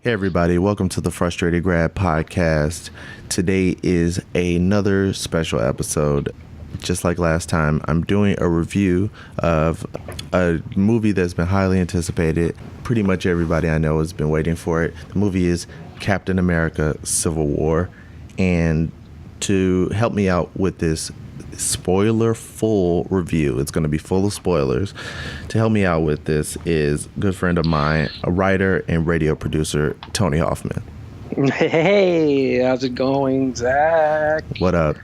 Hey everybody, welcome to the Frustrated Grad podcast. Today is another special episode. Just like last time, I'm doing a review of a movie that's been highly anticipated. Pretty much everybody I know has been waiting for it. The movie is Captain America: Civil War. And to help me out with this spoiler full review, it's going to be full of spoilers. To help me out with this is a good friend of mine, a writer and radio producer, Tony Hoffman. Hey, how's it going, Zach? What up?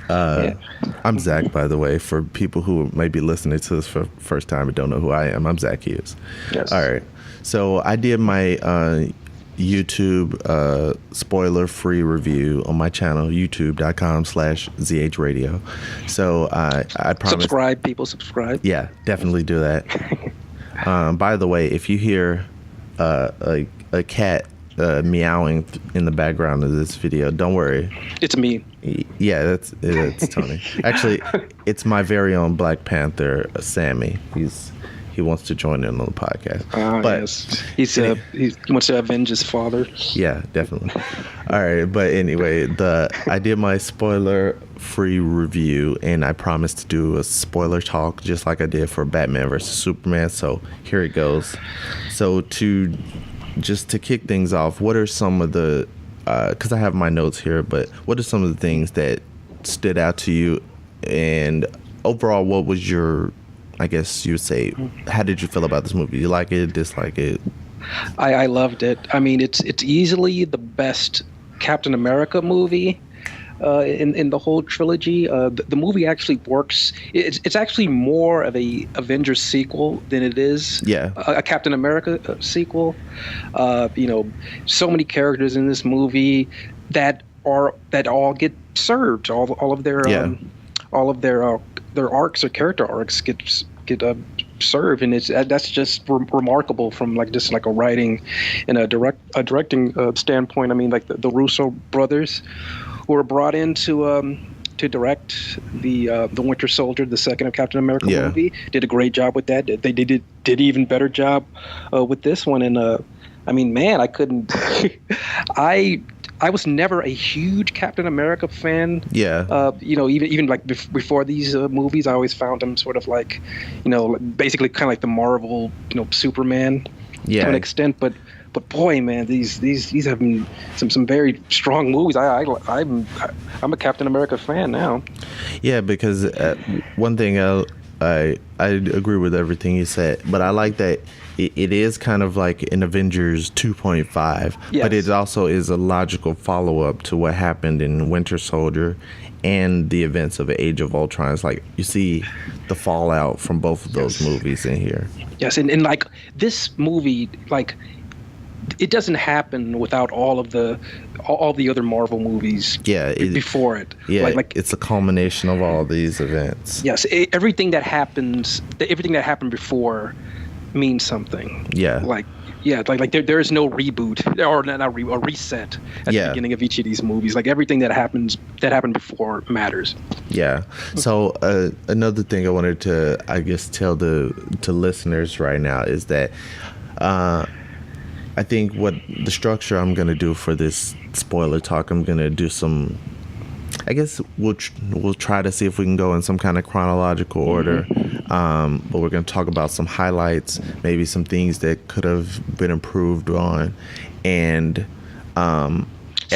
I'm Zach, by the way, for people who may be listening to this for the first time and don't know who I am. I'm Zach Hughes. Yes. All right. So I did my YouTube spoiler-free review on my channel, youtube.com/zhradio. So I promise. Subscribe, people, subscribe. Yeah, definitely do that. By the way, if you hear a cat meowing in the background of this video, don't worry. It's me. Yeah, it's Tony. Actually, it's my very own Black Panther, Sammy. He wants to join in on the podcast. But yes. He wants to avenge his father. Yeah, definitely. All right, but anyway, I did my spoiler-free review, and I promised to do a spoiler talk just like I did for Batman vs. Superman. So here it goes. So to kick things off, what are some of the because I have my notes here, but what are some of the things that stood out to you, and overall, what was your, I guess you would say, how did you feel about this movie? You like it, dislike it? I loved it. I mean, it's easily the best Captain America movie in the whole trilogy. The movie actually works. It's actually more of a Avengers sequel than it is a Captain America sequel. So many characters in this movie that all get served. All of their arcs or character arcs get served, and that's just remarkable from just a writing and a directing standpoint. I mean, like the Russo brothers, who were brought in to direct the Winter Soldier, the second of Captain America movie, did a great job with that. They did even better job with this one, and I mean, man, I couldn't. I was never a huge Captain America fan. Yeah. Even before these movies, I always found him sort of basically kind of like the Marvel, Superman to an extent. But boy, man, these have been some very strong movies. I'm a Captain America fan now. Yeah, because one thing I agree with everything you said, but I like that it is kind of like an Avengers 2.5, but it also is a logical follow-up to what happened in Winter Soldier and the events of Age of Ultron. It's like you see the fallout from both of those movies in here. Yes, and like this movie, it doesn't happen without all the other Marvel movies before it. Yeah, it's a culmination of all these events. Yes, everything that happened before means something. Yeah. Like there is no reboot or not a reset at the beginning of each of these movies. Like everything that happened before matters. Yeah. So another thing I wanted to, I guess, tell to listeners right now is that I think what the structure I'm going to do for this spoiler talk, I'm going to do some, I guess we'll try to see if we can go in some kind of chronological order. But we're going to talk about some highlights, maybe some things that could have been improved on, and some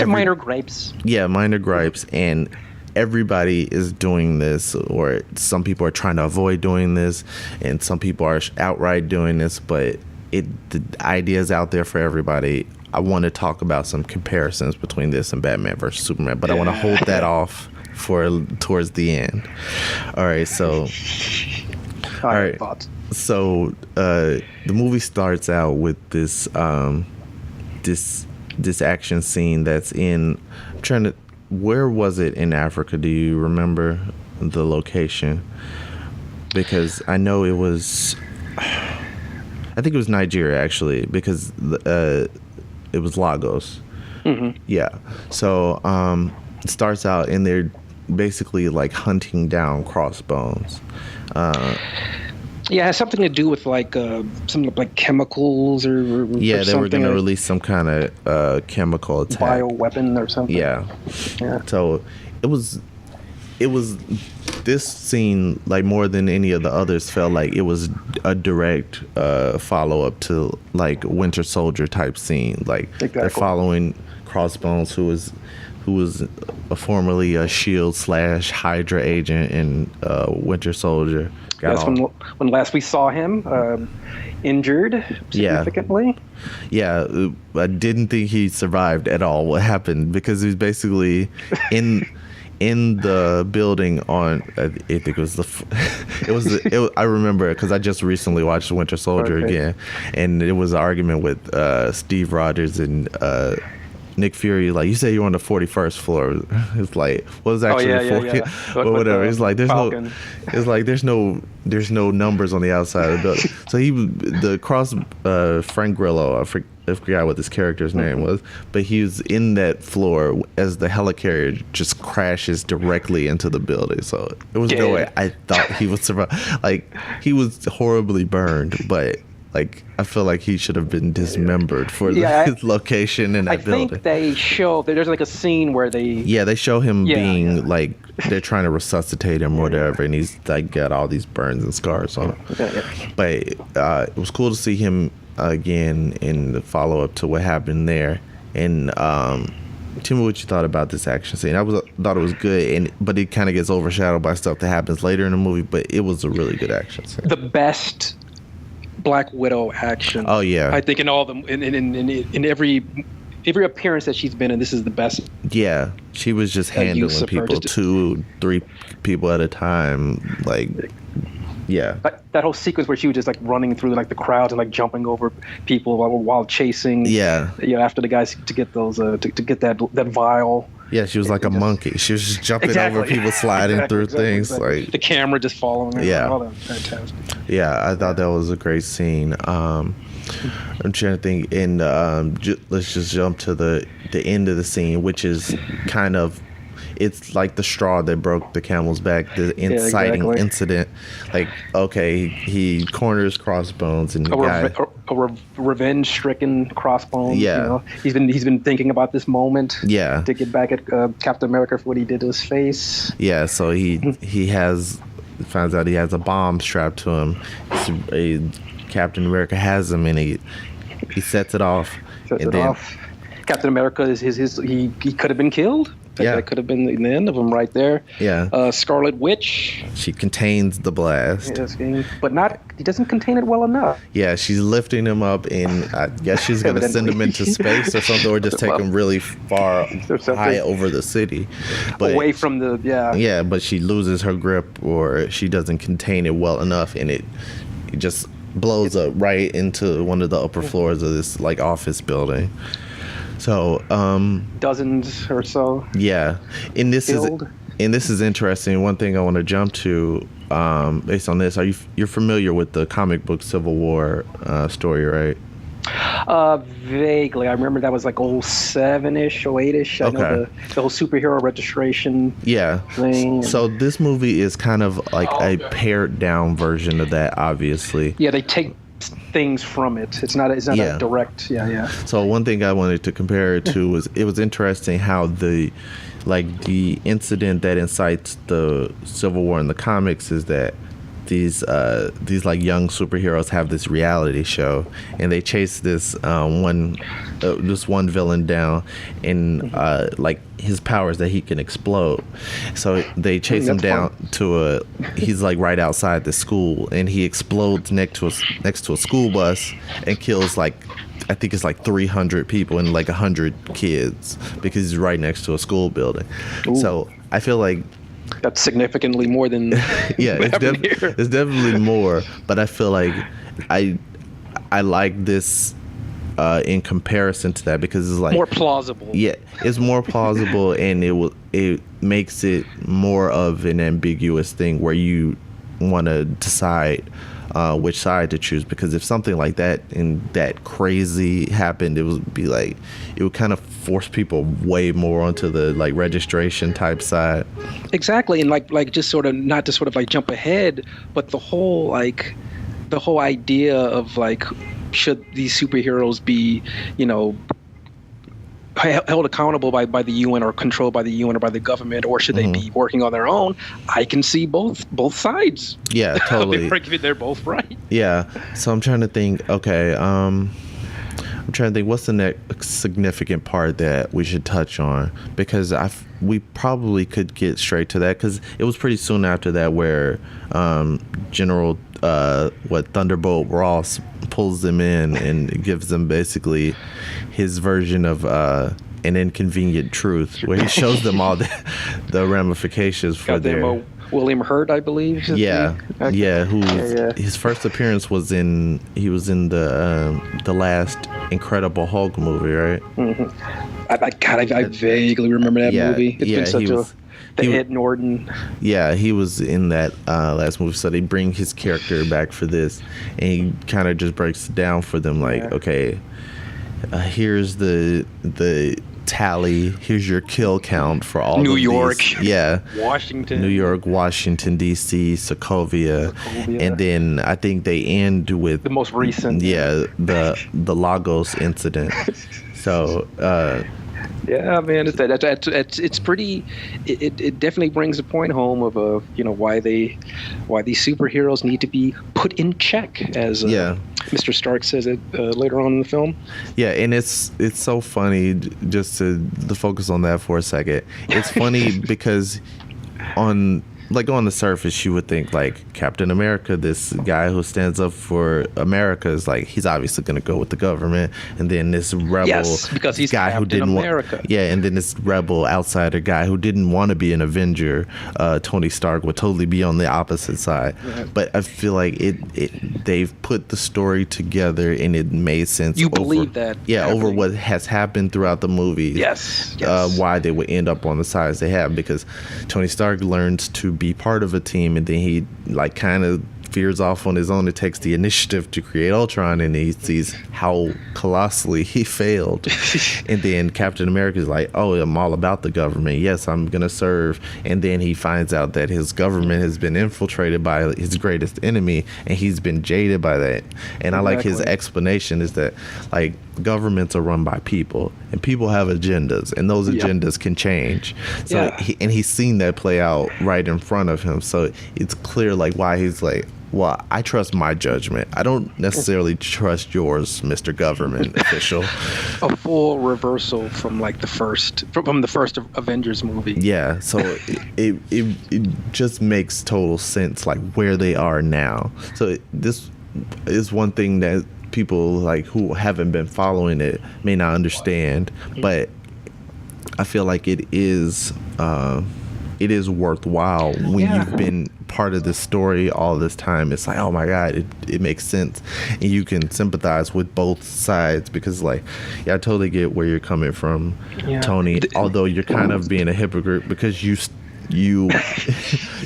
minor gripes. Yeah, minor gripes. And everybody is doing this, or some people are trying to avoid doing this, and some people are outright doing this, but the idea is out there for everybody. I want to talk about some comparisons between this and Batman versus Superman, but I want to hold that off for towards the end. All right, so so the movie starts out with this this action scene that's in. I'm trying to. Where was it in Africa? Do you remember the location? Because I know it was. I think it was Nigeria, actually, because it was Lagos. Mm-hmm. Yeah. So it starts out, and they're basically hunting down crossbones. Yeah, it has something to do with like some like chemicals Yeah, or they were something, gonna like release some kind of chemical attack. bio weapon or something. Yeah. Yeah. So it was this scene, like more than any of the others, felt like it was a direct follow up to like Winter Soldier type scene. Like they're Exactly. following Crossbones, who was formerly a Shield / Hydra agent in Winter Soldier. That's when last we saw him, injured significantly. Yeah, I didn't think he survived at all. What happened? Because he was basically in the building on. I think it was I remember it because I just recently watched Winter Soldier again, and it was an argument with Steve Rogers and Nick Fury. Like, you say you're on the 41st floor. It's like, what was actually well, whatever. It's like Falcon. there's no numbers on the outside of the building. So Frank Grillo, I forgot what this character's name was, but he was in that floor as the helicarrier just crashes directly into the building. So there was no way I thought he would survive. Like, he was horribly burned, but like, I feel like he should have been dismembered for his location in that building. I think they show there's like a scene where they show him being like, they're trying to resuscitate him or whatever, and he's like got all these burns and scars on him. But it was cool to see him again in the follow up to what happened there. And tell me what you thought about this action scene. Thought it was good, but it kind of gets overshadowed by stuff that happens later in the movie. But it was a really good action scene. The best Black Widow action. Oh yeah, I think in all them in every appearance that she's been in, this is the best. Yeah, she was just handling people, 2-3 people at a time, like. Yeah, that whole sequence where she was just like running through like the crowds and like jumping over people while chasing. Yeah, after the guys to get those to get that vial. Yeah, she was like a monkey. She was just jumping over people, sliding through things. Like the camera just following her. Yeah, oh, that was fantastic. Yeah, I thought that was a great scene. I'm trying to think, and let's just jump to the end of the scene, which is kind of. It's like the straw that broke the camel's back, the inciting incident. Like, okay, he corners Crossbones and a revenge-stricken Crossbones. Yeah, you know? he's been thinking about this moment. Yeah, to get back at Captain America for what he did to his face. Yeah, so he finds out he has a bomb strapped to him. Captain America has him, and he sets it off. Captain America is he could have been killed. That could have been the end of him right there. Yeah. Scarlet Witch. She contains the blast. Yes, but he doesn't contain it well enough. Yeah, she's lifting him up, and I guess she's going to send him into space or something, or just take him really far high over the city. But away from the, Yeah, but she loses her grip, or she doesn't contain it well enough, and it just blows up right into one of the upper floors of this like office building. So dozens or so. Yeah, and this is interesting. One thing I want to jump to based on this, you're familiar with the comic book Civil War story, right? Vaguely. I remember that was like 07-ish, 08-ish. I know the whole superhero registration thing. So this movie is kind of like a pared down version of that, obviously. Yeah, they take things from it. It's not a direct. So one thing I wanted to compare it to was, it was interesting how the incident that incites the Civil War in the comics is that these like young superheroes have this reality show, and they chase this one villain down, and like his power is that he can explode. So they chase him down to he's like right outside the school, and he explodes next to a school bus and kills like, I think it's like 300 people and like 100 kids because he's right next to a school building. Ooh. So I feel like that's significantly more than it's definitely more, but I feel like I like this in comparison to that, because it's like more plausible. Yeah, it's more plausible, and it makes it more of an ambiguous thing where you want to decide which side to choose, because if something like that and that crazy happened, it would kind of force people way more onto the like registration type side. Exactly, and like just sort of, not to sort of like jump ahead, but the whole like the whole idea of like, should these superheroes be, you know, held accountable by the UN or controlled by the UN or by the government, or should they be working on their own? I can see both sides. Yeah, totally. They're both right. Yeah. So I'm trying to think. Okay. I'm trying to think. What's the next significant part that we should touch on? Because we probably could get straight to that, because it was pretty soon after that where General Thunderbolt Ross pulls them in and gives them basically his version of an inconvenient truth, where he shows them all the ramifications for their William Hurt, I believe. His first appearance was in the last Incredible Hulk movie, right? I vaguely remember that movie. It's been such Ed Norton. Yeah, he was in that last movie. So they bring his character back for this, and he kind of just breaks it down for them, like, okay, here's the tally. Here's your kill count for all New of York, these. Washington, New York, Washington D.C., Sokovia, and then I think they end with the most recent. Yeah, the Lagos incident. So. Yeah, man, it's pretty. It definitely brings a point home of why these superheroes need to be put in check, as Mr. Stark says it later on in the film. Yeah, and it's so funny, just to focus on that for a second. It's funny because on the surface, you would think like Captain America, this guy who stands up for America, is like, he's obviously going to go with the government, and then this rebel because he's guy Captain who didn't America. And then this rebel outsider guy who didn't want to be an Avenger, Tony Stark, would totally be on the opposite side. Yeah. But I feel like they've put the story together and it made sense. You believe that? Yeah, over what has happened throughout the movie. Yes. Why they would end up on the sides they have, because Tony Stark learns to be part of a team, and then he like kind of veers off on his own and takes the initiative to create Ultron, and he sees how colossally he failed. And then Captain America is like, oh, I'm all about the government. Yes, I'm gonna serve. And then he finds out that his government has been infiltrated by his greatest enemy, and he's been jaded by that. And I like his explanation is that, like, governments are run by people, and people have agendas, and those agendas can change. So he's seen that play out right in front of him. So it's clear, like, why he's like, well, I trust my judgment. I don't necessarily trust yours, Mr. Government official. A full reversal from like the first Avengers movie. Yeah, so it just makes total sense, like where they are now. So this is one thing that people like who haven't been following it may not understand, but I feel like it is worthwhile when you've been part of this story all this time. It's like, oh my god, it makes sense, and you can sympathize with both sides, because like, I totally get where you're coming from, Tony, although you're kind of being a hypocrite because you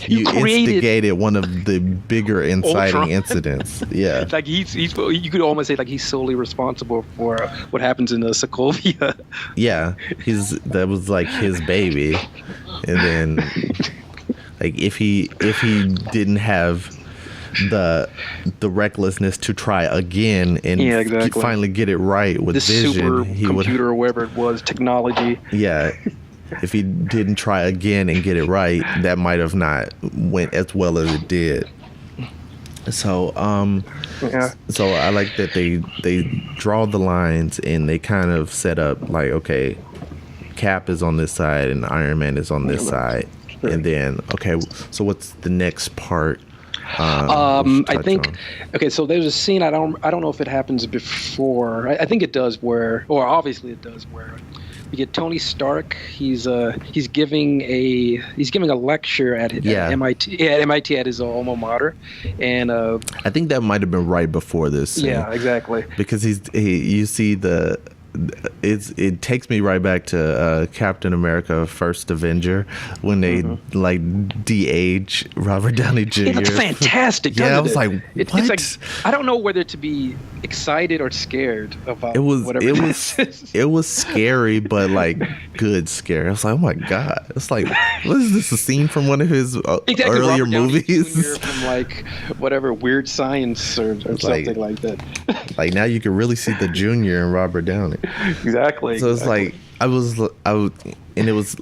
instigated one of the bigger inciting Ultron. Incidents. Yeah, like he's you could almost say like he's solely responsible for what happens in the Sokovia. Yeah, that was like his baby, and then like if he didn't have the recklessness to try again and finally get it right with this vision, super he computer or whatever it was, technology. Yeah. If he didn't try again and get it right, that might have not went as well as it did. So, so I like that they draw the lines and they kind of set up like, okay, Cap is on this side and Iron Man is on this side, and then so what's the next part? I think so there's a scene, I don't know if it happens before. I think it does, where obviously it does, where you get Tony Stark. He's giving a lecture at MIT at his alma mater, and I think that might have been right before this scene. Yeah, exactly. Because you see the it takes me right back to Captain America: First Avenger when they like de-age Robert Downey Jr. It looks fantastic. Yeah, I was like, what? It's like I don't know whether to be excited or scared about whatever it was scary, but like good scary. I was like, oh my god, it's like, what is this, a scene from one of his earlier movies? Jr. from like whatever Weird Science or something like that. Like now you can really see the Junior and Robert Downey. Exactly. So it's like I was, and it was.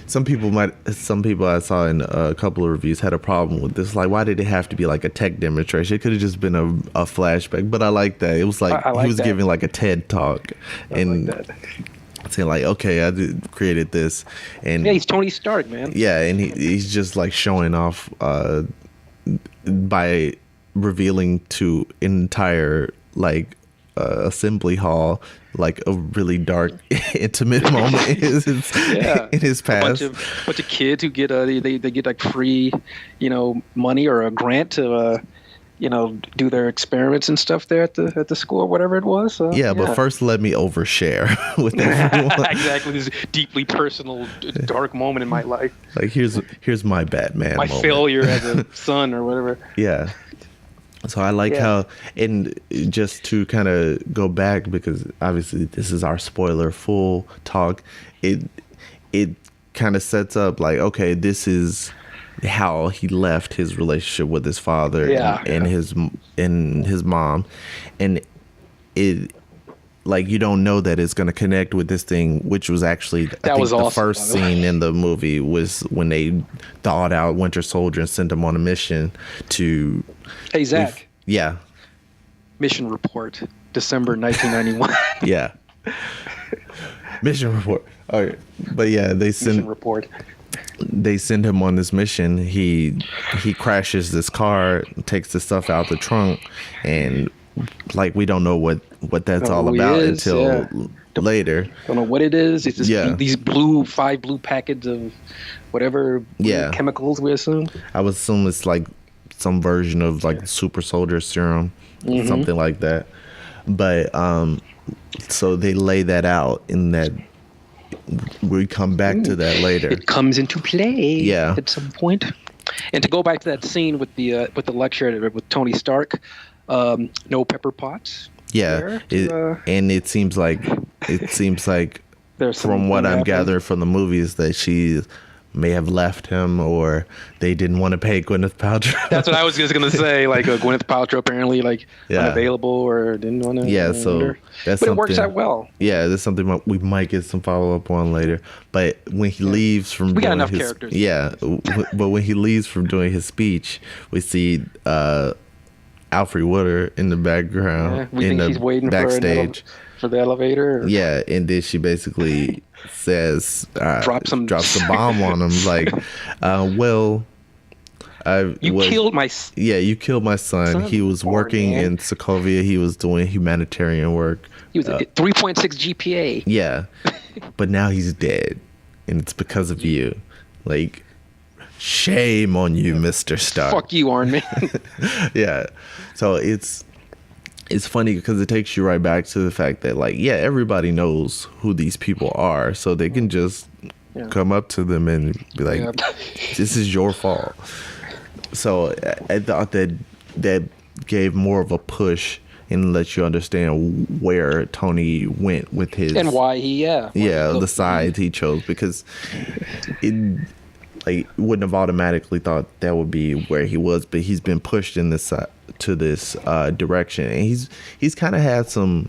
Some people I saw in a couple of reviews had a problem with this. Like, why did it have to be like a tech demonstration? It could have just been a flashback. But I like that. It was like he was giving like a TED talk and saying like, okay, I created this, and yeah, he's Tony Stark, man. Yeah, and he's just like showing off by revealing to entire like assembly hall like a really dark intimate moment in his past. A bunch of kids who get they get like free money or a grant to do their experiments and stuff there at the school or whatever it was. But first let me overshare with everyone. Exactly, this deeply personal dark moment in my life. Like here's my Batman my moment. Failure as a son or whatever. Yeah. So I like how, and just to kind of go back, because obviously this is our spoiler full talk, it kind of sets up like, okay, this is how he left his relationship with his father and his mom, and it, like, you don't know that it's going to connect with this thing, which was actually the first scene in the movie was when they thawed out Winter Soldier and sent him on a mission to. Hey Zach. Yeah. Mission report, December 1991. Yeah. Mission report. All right, but yeah, they send him on this mission. He crashes this car, takes the stuff out the trunk, and like we don't know what that's all about until later. Don't know what it is. It's just these five blue packets of whatever chemicals, we assume. I would assume it's like some version of like super soldier serum, something like that. But so they lay that out in that. We come back to that later. It comes into play at some point. And to go back to that scene with the lecture with Tony Stark, no pepper pots. Yeah, and it seems like from what I'm gathering from the movies that she may have left him, or they didn't want to pay Gwyneth Paltrow. That's what I was just gonna say. Like Gwyneth Paltrow apparently unavailable or didn't want to. Yeah, so that's. But it works out well. Yeah, that's something we might get some follow up on later. But when he leaves from, we got enough characters. Yeah, but when he leaves from doing his speech, we see Alfred Woodard in the background we think she's waiting backstage for the elevator. Yeah, and then she basically says drops a bomb on him, like, killed my you killed my son. He was working in Sokovia. He was doing humanitarian work. He was at 3.6 GPA. Yeah, but now he's dead, and it's because of you. Like, shame on you, Mr. Stark. Fuck you, Iron Man. Yeah, so it's funny because it takes you right back to the fact that, like, everybody knows who these people are, so they can just come up to them and be like, this is your fault. So I thought that gave more of a push and let you understand where Tony went with his... And why the sides he chose, because it... Like, wouldn't have automatically thought that would be where he was, but he's been pushed in this to this direction, and he's kind of had some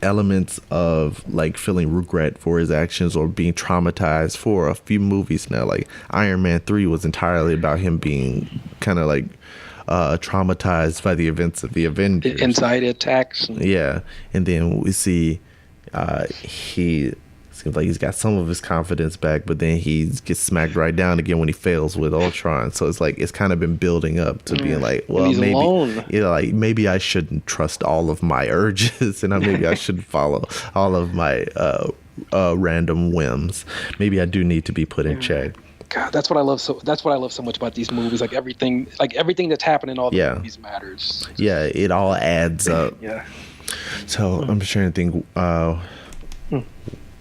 elements of like feeling regret for his actions or being traumatized for a few movies now. Like Iron Man 3 was entirely about him being kind of like traumatized by the events of the Avengers, anxiety attacks. Yeah, and then we see he. Seems like he's got some of his confidence back, but then he gets smacked right down again when he fails with Ultron. So it's like it's kind of been building up to being like, well, maybe alone. Like maybe I shouldn't trust all of my urges, and maybe I should follow all of my random whims. Maybe I do need to be put in check. God, that's what I love so much about these movies. Like everything that's happening in all the movies matters. Yeah, it all adds up. So I'm trying to think.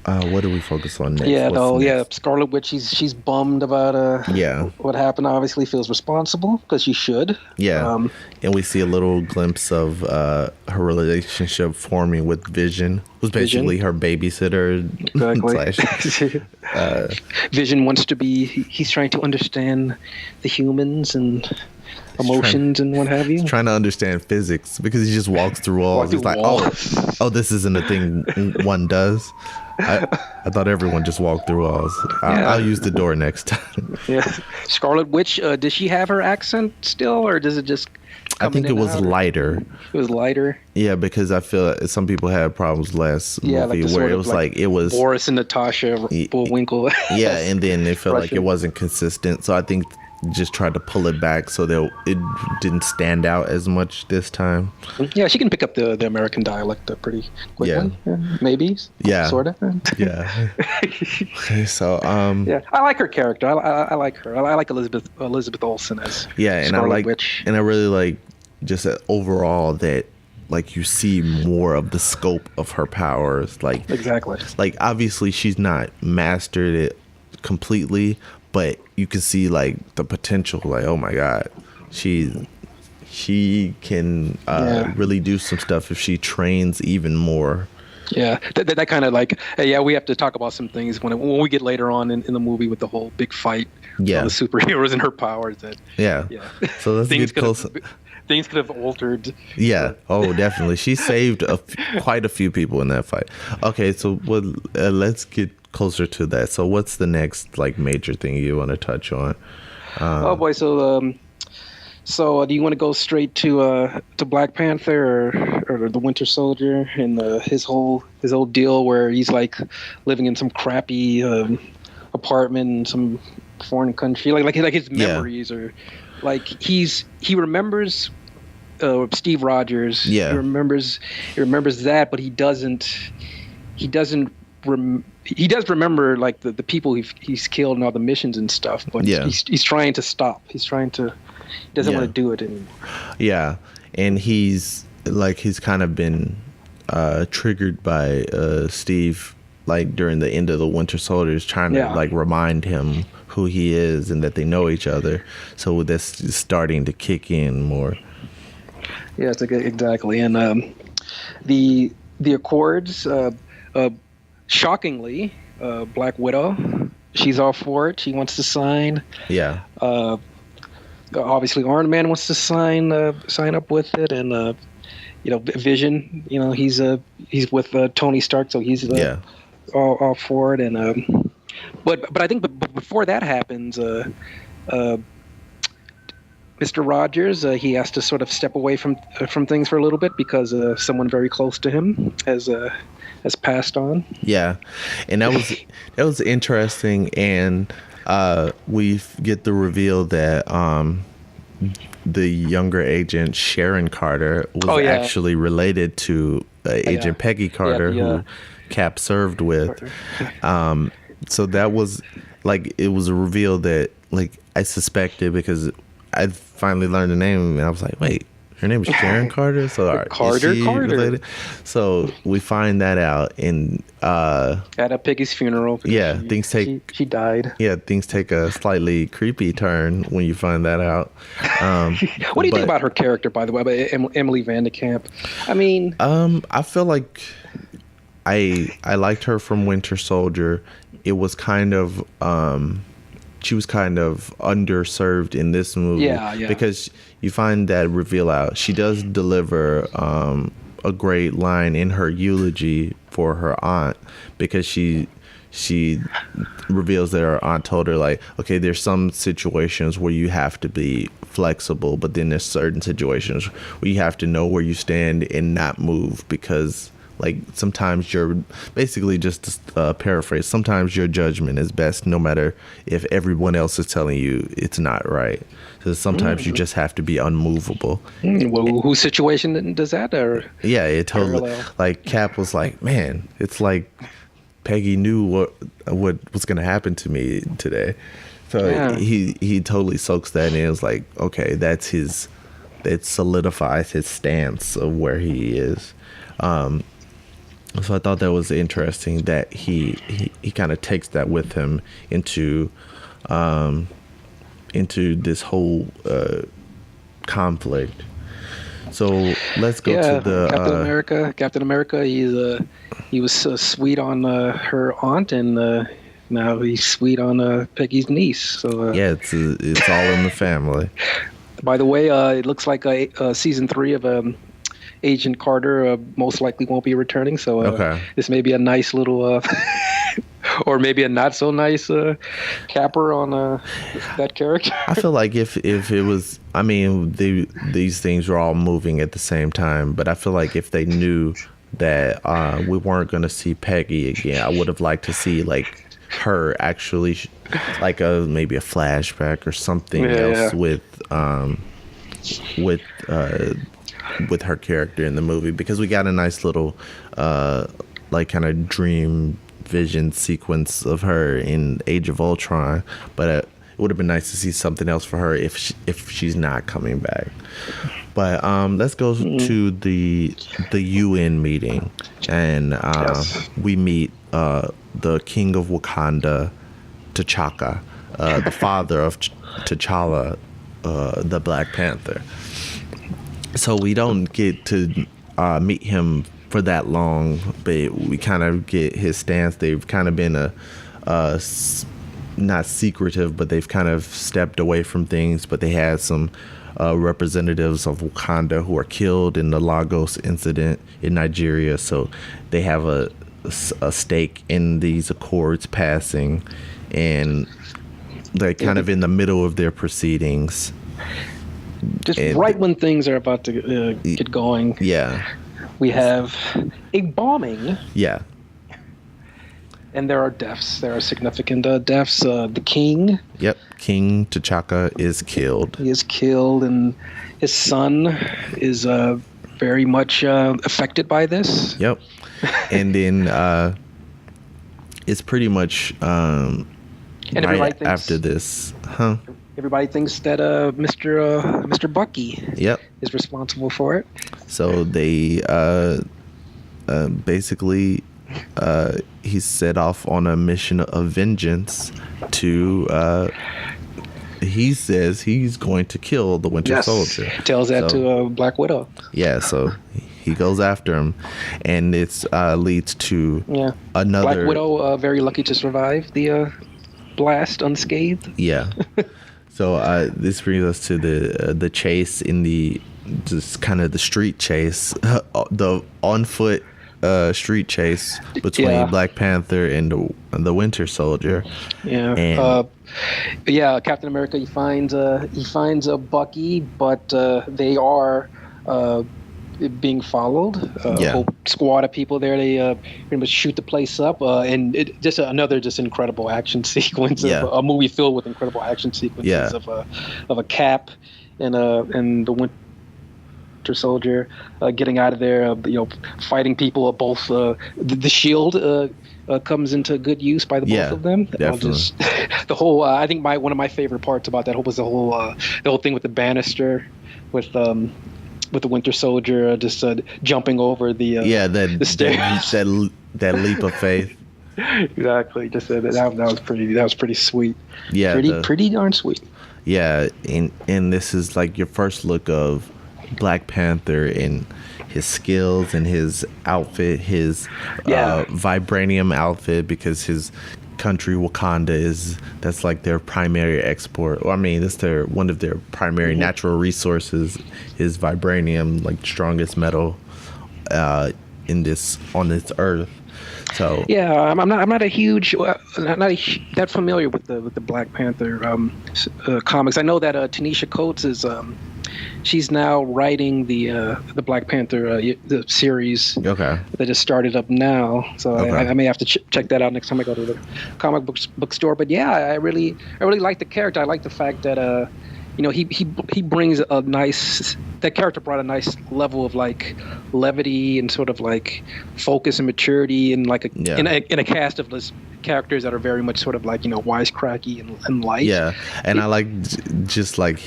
What do we focus on next? Yeah, What's no, yeah. next? Scarlet Witch, she's bummed about Yeah, what happened. Obviously, feels responsible because she should. yeah. Um, And we see a little glimpse of her relationship forming with Vision, who's basically Vision. her babysitter. Exactly. slash, Vision wants to be. He's trying to understand the humans and emotions and what have you. trying to understand physics because he just walks through walls. through He's like, walls. oh, this isn't a thing one does. I thought everyone just walked through walls. I'll use the door next time. Yeah. Scarlet Witch. Does she have her accent still, or does it just? I think it was lighter. It was lighter. Yeah, because I feel some people had problems last Yeah, movie like the where sort it of was like it was Boris and Natasha Bullwinkle. yeah, and then it felt like it Russian. wasn't consistent. So I think just tried to pull it back so that it didn't stand out as much this time. Yeah, she can pick up the American dialect pretty quickly. Yeah. Maybe. Yeah. Sort of. Yeah. Okay, so Yeah, I like her character. I like her. I like Elizabeth Olsen as yeah, and Scarlet I like Witch. and I really like just that overall that like you see more of the scope of her powers. Like Exactly. like obviously she's not mastered it completely, but you can see like the potential. Like, oh my god, she can really do some stuff if she trains even more. Yeah, that kind of like, hey, yeah, we have to talk about some things when we get later on in the movie with the whole big fight. Yeah. The superheroes and her powers. Yeah. So let's get close. Things could have altered. Yeah. Oh, definitely. She saved quite a few people in that fight. Okay, so let's get closer to that. So what's the next like major thing you want to touch on? Oh boy, so do you want to go straight to Black Panther or the Winter Soldier and his whole deal where he's like living in some crappy apartment in some foreign country, like his memories or like he remembers Steve Rogers. Yeah. He remembers that, but he doesn't. He does remember like the people he's killed and all the missions and stuff, but he's trying to stop. He doesn't want to do it anymore. Yeah, and he's kind of been triggered by Steve, like during the end of the Winter Soldier, trying to like remind him who he is and that they know each other. So that's starting to kick in more. Yeah, exactly. And the Accords, shockingly, Black Widow, she's all for it. She wants to sign. Yeah. Obviously, Iron Man wants to sign up with it, and Vision, he's with Tony Stark, so he's all for it. And but I think before that happens, Mr. Rogers, he has to sort of step away from things for a little bit because someone very close to him has passed on. Yeah, and that was interesting, and we get the reveal that the younger agent Sharon Carter was actually related to Agent Peggy Carter, who Cap served with. So that was like, it was a reveal that like I suspected because I finally learned the name and I was like, wait, her name is Sharon Carter? So all right, Carter. related? So we find that out in at Peggy's funeral. Yeah, she died. Yeah, things take a slightly creepy turn when you find that out. What do you think about her character, by the way, about Emily Vandekamp? I mean, I feel like I liked her from Winter Soldier. It was kind of she was kind of underserved in this movie. Yeah. Because you find that reveal out. She does deliver a great line in her eulogy for her aunt, because she reveals that her aunt told her, like, okay, there's some situations where you have to be flexible, but then there's certain situations where you have to know where you stand and not move, because like sometimes you're basically, just to paraphrase, sometimes your judgment is best no matter if everyone else is telling you it's not right. So sometimes you just have to be unmovable. Well, whose situation does that? Or yeah, it totally parallel? Like Cap was like, man, it's like Peggy knew what was going to happen to me today. So he totally soaks that in. It's like, okay, it solidifies his stance of where he is. So I thought that was interesting that he kind of takes that with him into this whole conflict. So let's go to the Captain America. He was sweet on her aunt, and now he's sweet on Peggy's niece. So yeah, it's all in the family. By the way, it looks like season 3 of Agent Carter most likely won't be returning. So this may be a nice little, or maybe a not so nice capper on that character. I feel like if it was, I mean, these things were all moving at the same time, but I feel like if they knew that we weren't going to see Peggy again, I would have liked to see like her actually, like maybe a flashback or something else with her character in the movie, because we got a nice little like kind of dream vision sequence of her in Age of Ultron, but it would have been nice to see something else for her if she's not coming back. But let's go to the UN meeting, and we meet the King of Wakanda, T'Chaka, the father of T'Challa, the Black Panther. So we don't get to meet him for that long, but we kind of get his stance. They've kind of been not secretive, but they've kind of stepped away from things. But they had some representatives of Wakanda who are killed in the Lagos incident in Nigeria, so they have a stake in these accords passing, and they're kind of in the middle of their proceedings. Just right when things are about to get going. Yeah. We have a bombing. Yeah. And there are deaths. There are significant deaths. The king. Yep. King T'Chaka is killed. He is killed, and his son is very much affected by this. Yep. And then it's pretty much and right after this. Huh? Everybody thinks that Mr. Bucky is responsible for it. So they basically he's set off on a mission of vengeance to he says he's going to kill the Winter Soldier. Tells that to Black Widow. Yeah, so he goes after him, and it's leads to another Black Widow very lucky to survive the blast unscathed. Yeah. So this brings us to the chase in the just kind of the street chase, the on foot street chase between Black Panther and the Winter Soldier. Yeah. And Captain America. He finds a Bucky, but they are being followed. A whole squad of people there. They pretty much shoot the place up, and it just another incredible action sequence. Of a movie filled with incredible action sequences of a Cap and the Winter Soldier getting out of there. Fighting people. Both the shield comes into good use by the both of them. Definitely. The whole. I think one of my favorite parts about that was the whole thing with the banister with the Winter Soldier just jumping over the stairs. that leap of faith. Exactly. Just that was pretty sweet. Yeah, pretty darn sweet. Yeah, and this is like your first look of Black Panther and his skills and his outfit, his vibranium outfit, because his country Wakanda that's like their primary export. Well, I mean, that's one of their primary natural resources is vibranium, like strongest metal on this earth. So I'm not a huge that familiar with the Black Panther comics. I know that Tanisha Coates is she's now writing the Black Panther the series that just started up now. So I may have to check that out next time I go to the comic bookstore. But I really like the character. I like the fact that he brings a nice. That character brought a nice level of like levity and sort of like focus and maturity, and like in a cast of characters that are very much sort of like wisecracky and light. Yeah, and I like just like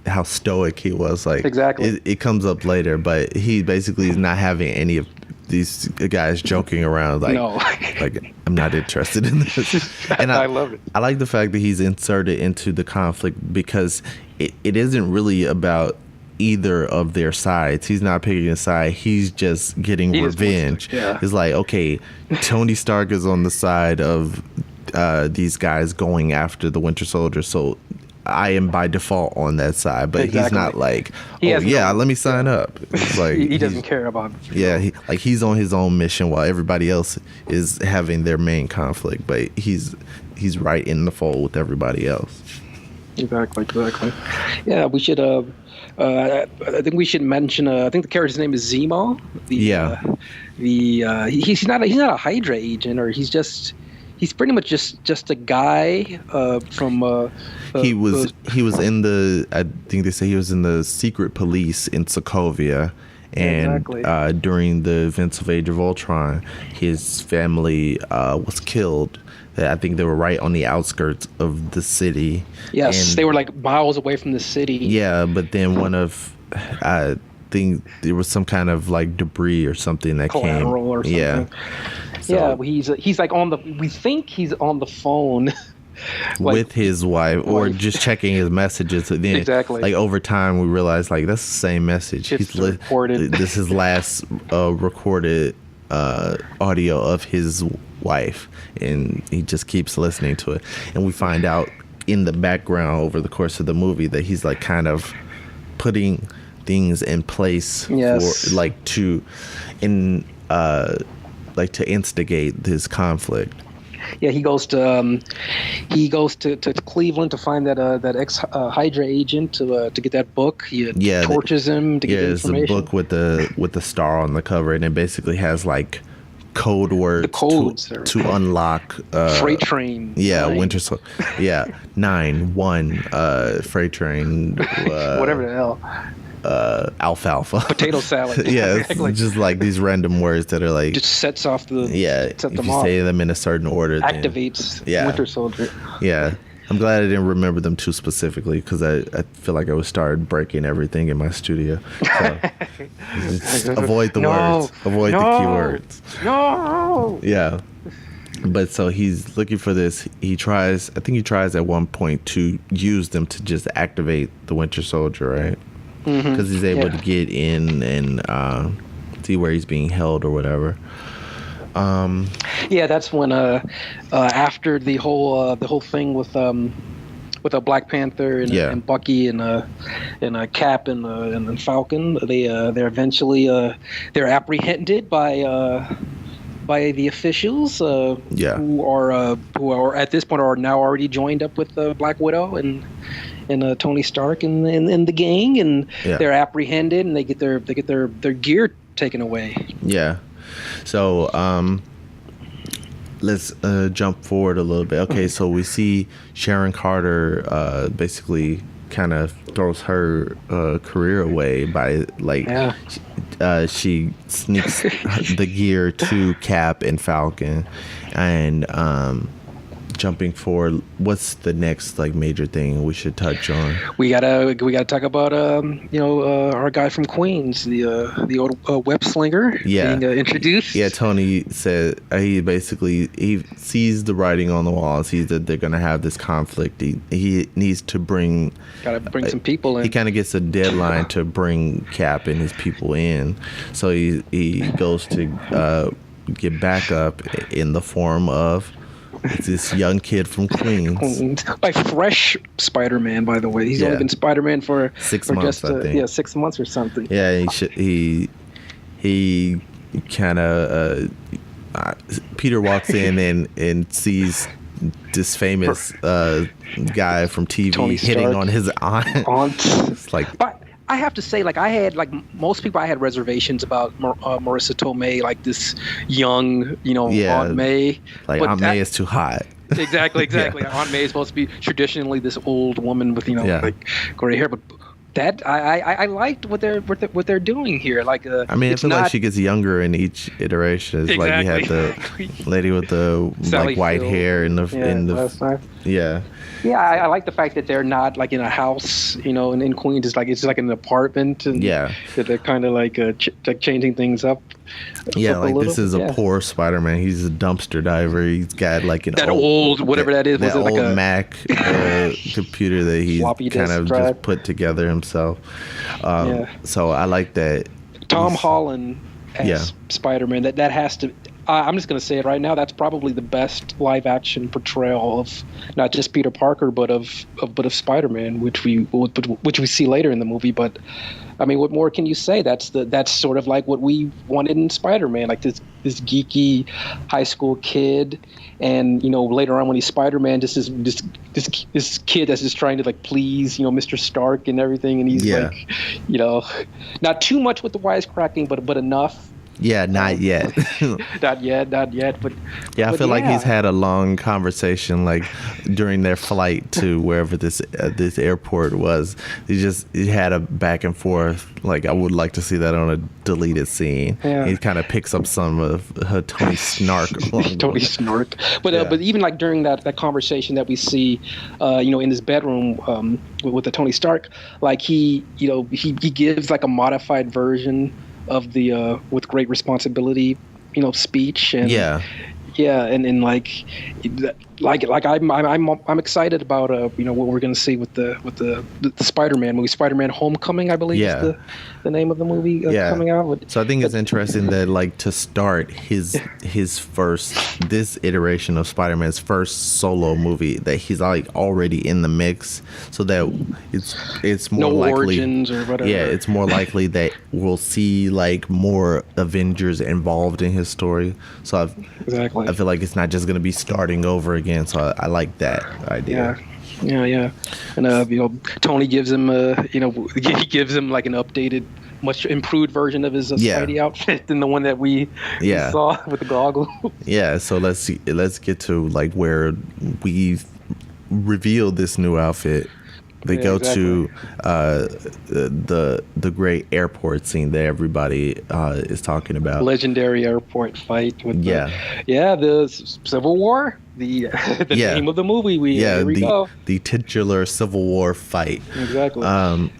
how stoic he was. Like exactly, it comes up later, but he basically is not having any of these guys joking around like, No. like I'm not interested in this. And I love it. I like the fact that he's inserted into the conflict because it isn't really about either of their sides. He's not picking a side. He's just getting revenge. It's like, okay, Tony Stark is on the side of these guys going after the Winter Soldier, so I am by default on that side. But he's not like, let me sign up. It's like he doesn't care about it. Yeah, he's on his own mission while everybody else is having their main conflict, but he's right in the fold with everybody else. Exactly. Yeah, we should. I think we should mention. I think the character's name is Zemo. He's not a Hydra agent, or he's pretty much just a guy from. He was in the. I think they say he was in the secret police in Sokovia. And during the events of Age of Ultron, his family was killed. I think they were right on the outskirts of the city. Yes, they were like miles away from the city. Yeah, but then I think there was some kind of like debris or something that Collateral came. Or something. Yeah. So, he's like we think he's on the phone. With his wife, or just checking his messages. So then, like over time, we realized like that's the same message. It's recorded. This is last recorded audio of his wife, and he just keeps listening to it. And we find out in the background over the course of the movie that he's like kind of putting things in place for like to instigate this conflict. Yeah, he goes to Cleveland to find that ex Hydra agent to get that book. He tortures him to get the information. It's a book with the star on the cover, and it basically has like code words to unlock freight train. Yeah, 9-1 freight train. Whatever the hell. Alfalfa. Potato salad. Yeah, it's just like these random words that are like just sets off the if you say them in a certain order, activates Winter Soldier. Yeah. I'm glad I didn't remember them too specifically because I feel like I would start breaking everything in my studio. So just avoid the words. Avoid the keywords. No. Yeah. But so he's looking for this. I think he tries at one point to use them to just activate the Winter Soldier, right? Because he's able to get in and see where he's being held or whatever. That's when after the whole thing with a Black Panther and Bucky and Cap and Falcon, they're eventually they're apprehended by the officials who are at this point are now already joined up with Black Widow and Tony Stark and the gang, and they're apprehended and they get their gear taken away. Yeah. So let's jump forward a little bit. Okay, so we see Sharon Carter basically kind of throws her career away by she sneaks the gear to Cap and Falcon, and jumping forward, what's the next like major thing we should touch on? We gotta talk about our guy from Queens, the old web slinger being introduced. Yeah, Tony said he sees the writing on the wall, sees that they're gonna have this conflict. He needs to bring some people in. He kind of gets a deadline to bring Cap and his people in, so he goes to get backup in the form of this young kid from Queens. By fresh Spider-Man, by the way. He's only been Spider-Man for 6 months, I think. Yeah, 6 months or something. Yeah, he kind of Peter walks in and sees this famous guy from TV Tony hitting Stark. on his aunt. It's like, but I have to say, like, I had, like most people, I had reservations about Marissa Tomei, like this young, Aunt May. Like, Aunt May is too hot. Exactly. Aunt May is supposed to be traditionally this old woman with, like gray hair, but that I liked what they're doing here. Like, I mean, I feel like she gets younger in each iteration. It's like you had the lady with the like white hair in the Yeah, I like the fact that they're not like in a house, in Queens. It's like an apartment, and that they're kind of like changing things up. Yeah, a like little, this is a yeah. poor Spider-Man. He's a dumpster diver. He's got like an That old whatever that is. Was that it like old a Mac computer that he's floppy kind disk of drive? just put together himself. Yeah. So I like that. Tom he's- Holland as Yeah. Spider-Man. That has to. I'm just going to say it right now. That's probably the best live-action portrayal of not just Peter Parker, but of Spider-Man, which we see later in the movie. But I mean, what more can you say? That's sort of like what we wanted in Spider-Man, like this geeky high school kid, and later on when he's Spider-Man, just this kid that's just trying to like please Mr. Stark and everything, and he's Yeah. like not too much with the wisecracking, but enough. Yeah, not yet. Not yet. But Yeah, I but feel like he's yeah. had a long conversation, like during their flight to wherever this airport was. He had a back and forth. Like I would like to see that on a deleted scene. Yeah. He kind of picks up some of her Tony Snark. along the Tony way. Snark. But Yeah. but even like during that conversation that we see, in his bedroom with the Tony Stark, like he gives like a modified version of the with great responsibility, speech, and Yeah. and like I'm excited about what we're gonna see with the Spider-Man movie, Spider-Man Homecoming, I believe Yeah. is the name of the movie coming out. So I think it's interesting that like to start his first this iteration of Spider-Man's first solo movie that he's like already in the mix, so that it's more No likely origins or whatever. Yeah, it's more likely that we'll see like more Avengers involved in his story. So Exactly. I feel like it's not just gonna be starting over again. So I like that idea. Yeah. And Tony gives him he gives him like an updated, much improved version of his Yeah. Spidey outfit than the one that we Yeah. saw with the goggles. Yeah, so let's get to like where we reveal this new outfit. They Yeah, go exactly. to the great airport scene that everybody is talking about. Legendary airport fight with Yeah. the Civil War, the Yeah. name of the movie. Yeah, Here we go. the titular Civil War fight. Exactly.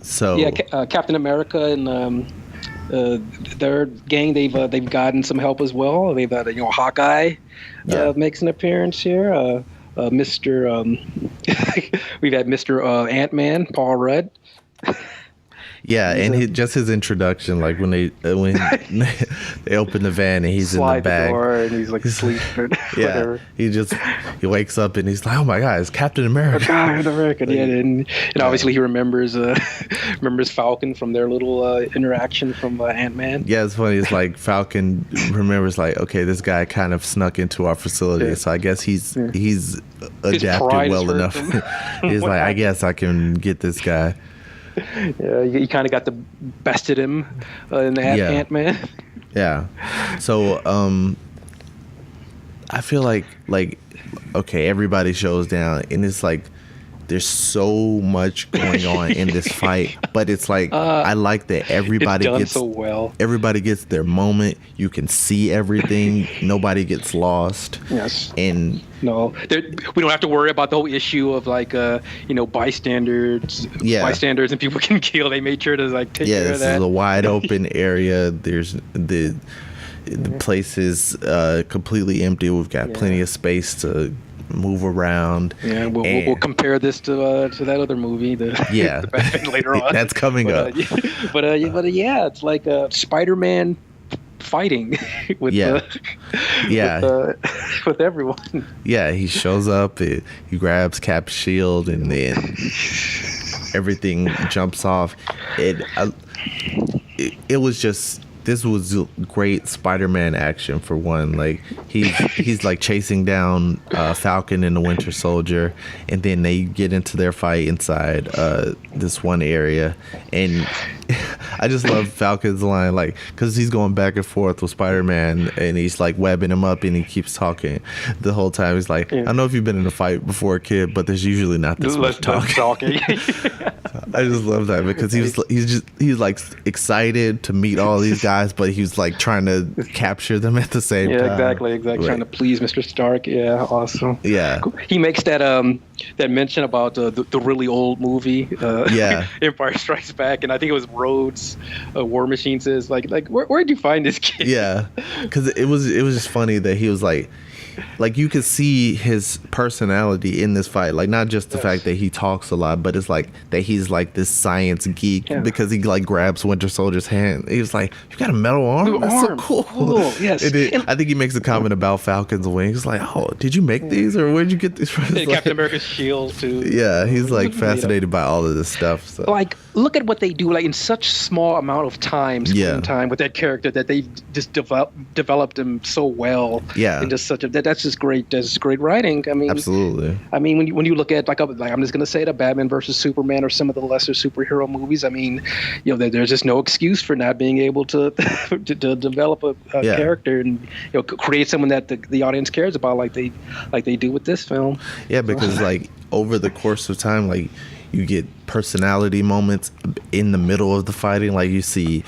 So Yeah, Captain America and their gang, they've gotten some help as well. They've had Hawkeye Yeah. makes an appearance here. Mr. We've had Mr. Ant-Man, Paul Rudd. yeah, and just his introduction, like when they they open the van and he's in the Slide back. door and he's like asleep or Yeah, whatever. he wakes up and he's like, oh my God, it's Captain America. God, American, yeah, and obviously he remembers Falcon from their little interaction from Ant-Man. Yeah, it's funny. It's like Falcon remembers, like, okay, this guy kind of snuck into our facility, Yeah. so I guess he's His adapted pride well has enough. hurt him. He's like, I guess I can get this guy. Yeah, he kind of got the bested him in Yeah. Ant-Man. Yeah. So, I feel like okay, everybody shows down, and it's like there's so much going on in this fight, but it's like I like that It's everybody done gets so well. everybody gets their moment. You can see everything. Nobody gets lost. Yes. And No, we don't have to worry about the whole issue of like bystanders and people can kill. They made sure to like take yeah, care this of that. is a wide open area. There's the place is completely empty. We've got plenty of space to move around. Yeah, we'll compare this to that other movie, Yeah. the Batman later on. That's coming up. But yeah, it's like Spider-Man fighting with Yeah. Yeah. with everyone. Yeah, he shows up. He grabs Cap's shield, and then everything jumps off. It was just. This was great Spider-Man action for one. Like he's like chasing down Falcon and the Winter Soldier, and then they get into their fight inside this one area. And I just love Falcon's line, like, because he's going back and forth with Spider-Man, and he's like webbing him up, and he keeps talking the whole time. He's like, I don't know if you've been in a fight before, kid, but there's usually not this much talking. I just love that because he's like excited to meet all these guys, but he was like trying to capture them at the same time. Exactly. Right. Trying to please Mr. Stark. Yeah, awesome. Yeah. He makes that that mention about the really old movie, Yeah. Empire Strikes Back, and I think it was Rhodes, War Machine says like where'd you find this kid? Yeah, because it was just funny that he was like you could see his personality in this fight, like not just the fact that he talks a lot, but it's like that he's like this science geek because he like grabs Winter Soldier's hand. He was like, "You got a metal arm? That's so cool." Yes, and then, I think he makes a comment about Falcon's wings. Like, "Oh, did you make these, or where'd you get these from?" Like, Captain America's shield too. Yeah, he's like fascinated by all of this stuff. So. Like, look at what they do, like in such small amount of time, screen time with that character, that they just developed him so well. Yeah, and just such a that's just great. That's great writing. I mean, absolutely. I mean, when you look at like I'm just gonna say the Batman versus Superman or some of the lesser superhero movies. I mean, there's just no excuse for not being able to to develop a character and create someone that the audience cares about, like they do with this film. Yeah, because like over the course of time, like you get personality moments in the middle of the fighting. Like you see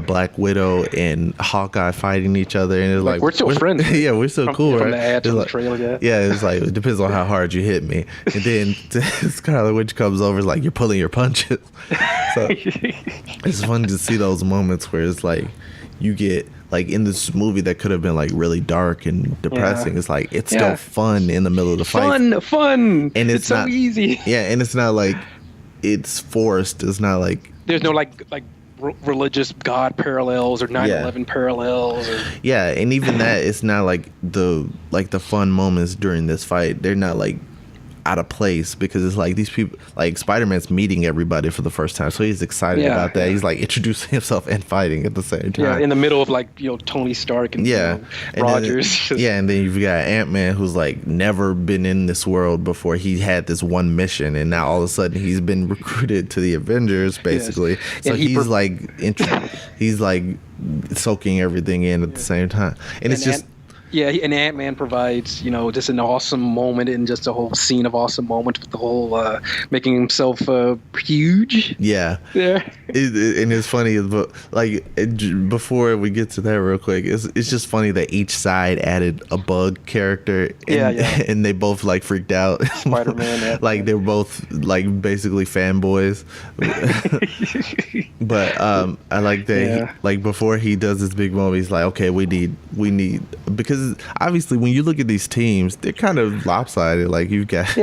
Black Widow and Hawkeye fighting each other, and it's like we're still friends. Yeah, we're so cool, from right? The ad to like, the trailer, yeah, it's like it depends on how hard you hit me. And then Scarlet Witch comes over, it's like you're pulling your punches. So it's fun to see those moments where it's like you get like in this movie that could have been like really dark and depressing. It's like it's still fun in the middle of the fight. Fun, and it's not, so easy. Yeah, and it's not like it's forced. It's not like there's no like religious God parallels or 9/11 parallels. Yeah, and even that, it's not like the fun moments during this fight. They're not like out of place, because it's like these people, like Spider-Man's meeting everybody for the first time, so he's excited about that. He's like introducing himself and fighting at the same time. Yeah, in the middle of like Tony Stark and Rogers. And then you've got Ant-Man, who's like never been in this world before. He had this one mission, and now all of a sudden he's been recruited to the Avengers, basically. Yes. So he's he's like soaking everything in at the same time, and it's just. Yeah, and Ant-Man provides, just an awesome moment and just a whole scene of awesome moments with the whole making himself huge. Yeah. Yeah. And it's funny, but like before we get to that real quick, it's just funny that each side added a bug character. And, and they both like freaked out. Spider-Man. Like they're both like basically fanboys. But I like that. Like before he does this big moment, he's like, okay, we need because obviously when you look at these teams, they're kind of lopsided. Like you've got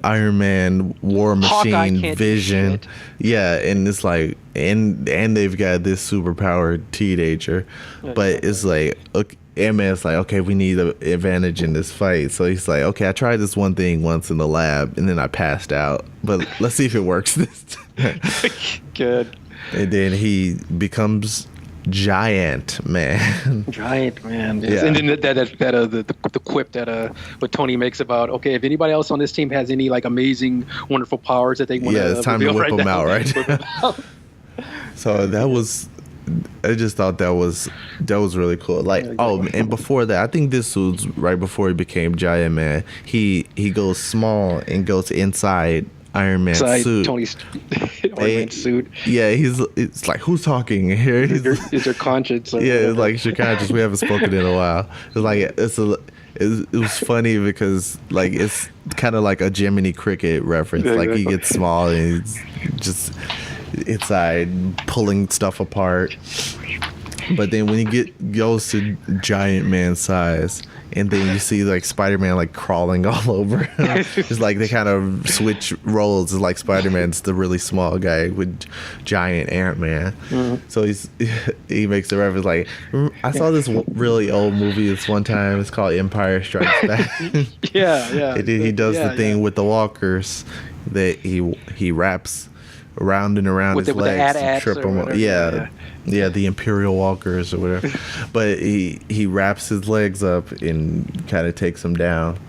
Iron Man, War Machine, Vision, and it's like and they've got this superpowered teenager, but it's like okay, Ant-Man's like, okay, we need an advantage in this fight. So he's like, okay, I tried this one thing once in the lab and then I passed out, but let's see if it works this time. Good. And then he becomes Giant Man. Giant Man. Yes. And then the quip that what Tony makes about, okay, if anybody else on this team has any like amazing, wonderful powers that they want to it's time to whip them out, right? So I just thought that was really cool. Like, and before that, I think this was right before he became Giant Man. He goes small and goes inside Iron Man suit. Tony's Iron Man suit. Yeah, it's like, who's talking here? Is your conscience? It's like, it's your conscience. We haven't spoken in a while. It's like it was funny because like it's kind of like a Jiminy Cricket reference. Yeah, like he gets small and he's just inside pulling stuff apart. But then when he goes to Giant Man size, and then you see like Spider-Man like crawling all over. It's like they kind of switch roles. It's like Spider-Man's the really small guy with giant Ant-Man. Mm-hmm. So he makes the reference like, I saw this really old movie this one time. It's called Empire Strikes Back. Yeah. And then he does the thing with the walkers that he wraps around and around his legs to trip him up. Yeah, the Imperial Walkers or whatever. But he wraps his legs up and kind of takes him down.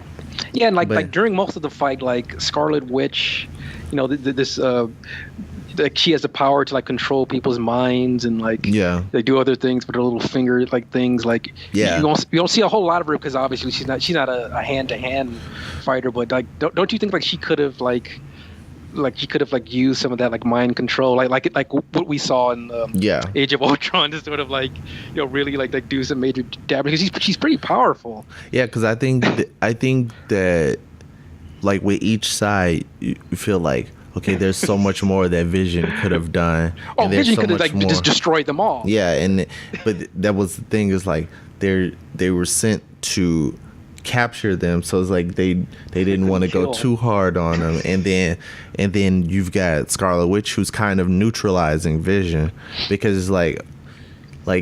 Yeah, and like during most of the fight, like Scarlet Witch, this like she has the power to like control people's minds and like they do other things with her little finger like things like you don't see a whole lot of her because obviously she's not a hand-to-hand fighter, but like don't you think like she could have she could have like used some of that like mind control, like what we saw in Age of Ultron, to sort of like really like do some major damage, because she's pretty powerful. Yeah, because I think that like with each side, you feel like, okay, there's so much more that Vision could have done. Oh, and there's Vision so could have much like just destroyed them all. Yeah, but that was the thing, is like they were sent to capture them, so it's like they didn't want to go too hard on them, and then you've got Scarlet Witch, who's kind of neutralizing Vision, because like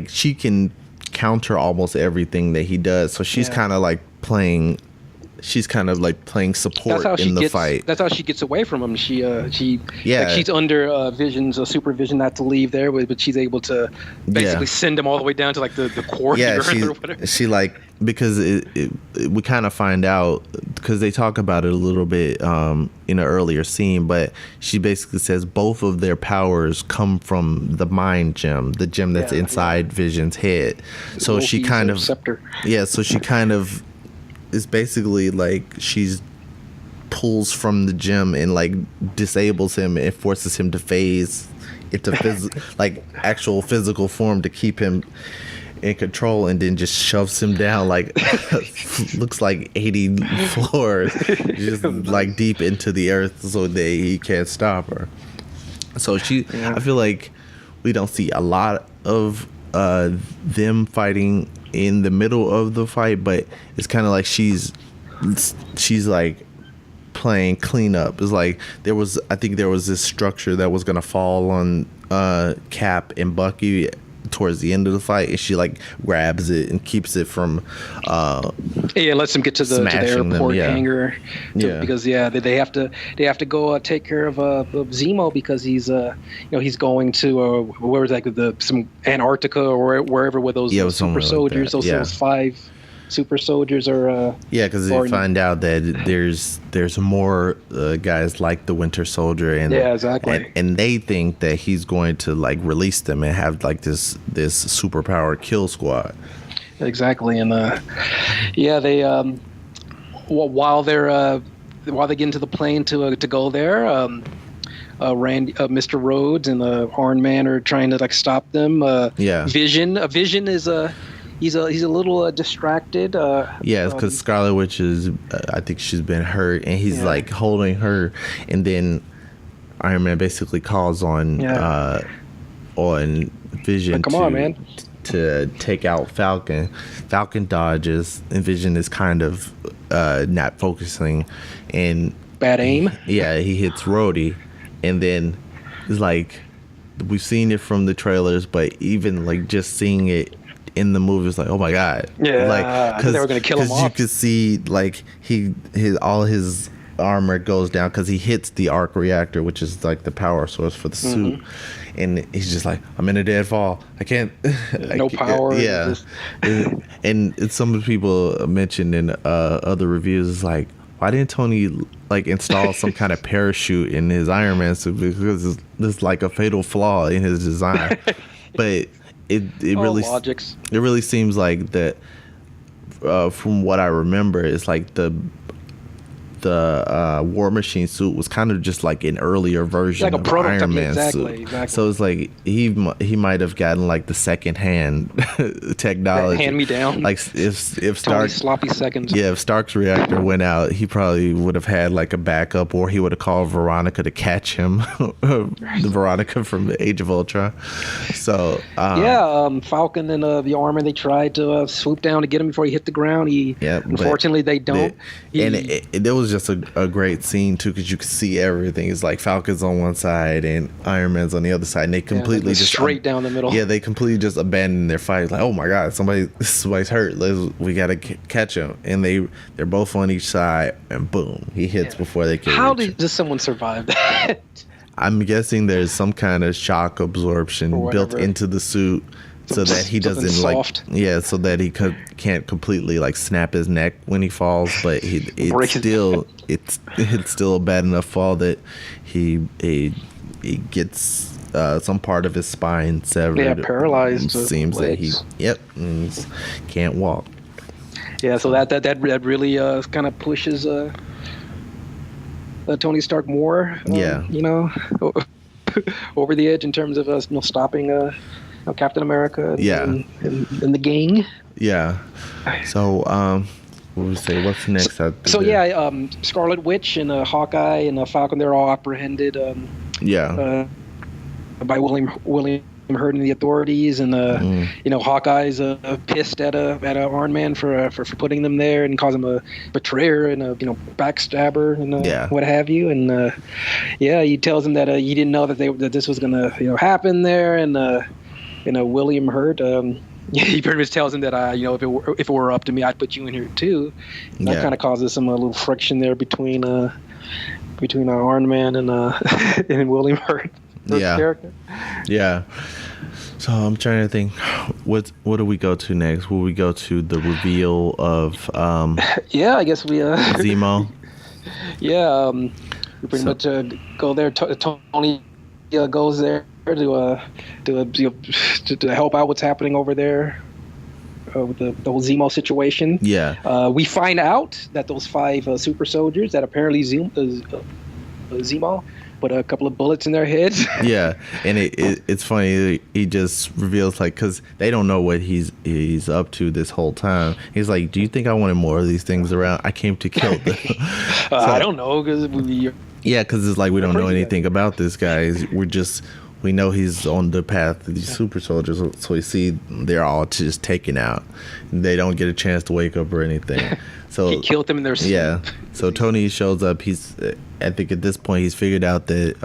she can counter almost everything that he does, so she's kind of like playing support in the fight. That's how she gets away from him. She like she's under Vision's supervision not to leave there, but she's able to basically send him all the way down to like the core of the earth or whatever. She like, because we kind of find out, because they talk about it a little bit in an earlier scene, but she basically says both of their powers come from the mind gem, the gem that's inside Vision's head. So she kind of scepter. Yeah, so she kind of is basically like she's pulls from the gem and like disables him and forces him to phase into like actual physical form to keep him in control, and then just shoves him down like looks like 80 floors, just like deep into the earth, so that he can't stop her. So I feel like we don't see a lot of them fighting in the middle of the fight, but it's kind of like she's like playing cleanup. It's like I think there was this structure that was gonna fall on Cap and Bucky towards the end of the fight, and she like grabs it and keeps it from lets them get to the airport hangar because they have to go take care of Zemo, because he's he's going to where was that, some Antarctica or wherever, with those super soldiers, like those 5 super soldiers are because they find out that there's more guys like the Winter Soldier, and exactly, and they think that he's going to like release them and have like this superpower kill squad. Exactly. And they while they get into the plane to go there, Mr. Rhodes and the Iron Man are trying to like stop them. Vision is he's a little distracted. It's because Scarlet Witch is, I think she's been hurt, and he's like holding her, and then Iron Man basically calls on Vision to take out Falcon. Falcon dodges, and Vision is kind of not focusing, and bad aim. He hits Rhodey, and then it's like, we've seen it from the trailers, but even like just seeing it in the movie, it's like, oh my god, because they were gonna kill him off. You could see like all his armor goes down because he hits the arc reactor, which is like the power source for the suit, and he's just like, I'm in a dead fall. I can't. No power. Yeah, and some people mentioned in other reviews, is like, why didn't Tony like install some kind of parachute in his Iron Man suit, because there's like a fatal flaw in his design, but. It really seems like that, from what I remember, it's like the War Machine suit was kind of just like an earlier version of Iron Man suit. Exactly. So it's like he might have gotten like the second-hand technology. Hand me down. Like if Stark, sloppy seconds. Yeah, if Stark's reactor went out, he probably would have had like a backup, or he would have called Veronica to catch him. The Veronica from Age of Ultron. So Falcon and the armor, they tried to swoop down to get him before he hit the ground. Unfortunately, they don't. There was just a great scene too, because you could see everything. It's like Falcon's on one side and Iron Man's on the other side, and they completely just straight down the middle. Yeah, they completely just abandoned their fight. Like, oh my god, somebody's hurt. We gotta catch him. And they're both on each side, and boom, he hits before they can. How does someone survive that? I'm guessing there's some kind of shock absorption built into the suit, so that he doesn't soft. So that he can't completely like snap his neck when he falls, but it's still a bad enough fall that he gets some part of his spine severed. Yeah, paralyzed. Seems that he can't walk. Yeah, so that really kind of pushes Tony Stark more. Over the edge in terms of stopping. Captain America and the gang. Yeah. So what we say? What's next? So yeah, Scarlet Witch and Hawkeye and Falcon, they're all apprehended. Yeah. By William Hurt and the authorities, and Hawkeye's pissed at Iron Man for putting them there and calls him a betrayer and a backstabber and what have you. And he tells him that he didn't know that this was gonna happen there. And William Hurt. He pretty much tells him that if it were up to me, I'd put you in here too. And that kind of causes some little friction there between Iron Man and and William Hurt. Character. Yeah. So I'm trying to think, what do we go to next? Will we go to the reveal of I guess we Zemo? We pretty much go there. Tony goes there to help out what's happening over there with the whole Zemo situation. Yeah. We find out that those 5 super soldiers that apparently Zemo put a couple of bullets in their heads. Yeah, and it's funny. He just reveals, like, because they don't know what he's up to this whole time. He's like, "Do you think I wanted more of these things around? I came to kill them." I don't know, because because it's like we don't know anything about this guy. We know he's on the path to these super soldiers, so we see they're all just taken out. They don't get a chance to wake up or anything. So he killed them in their sleep. Yeah. So Tony shows up. I think at this point he's figured out that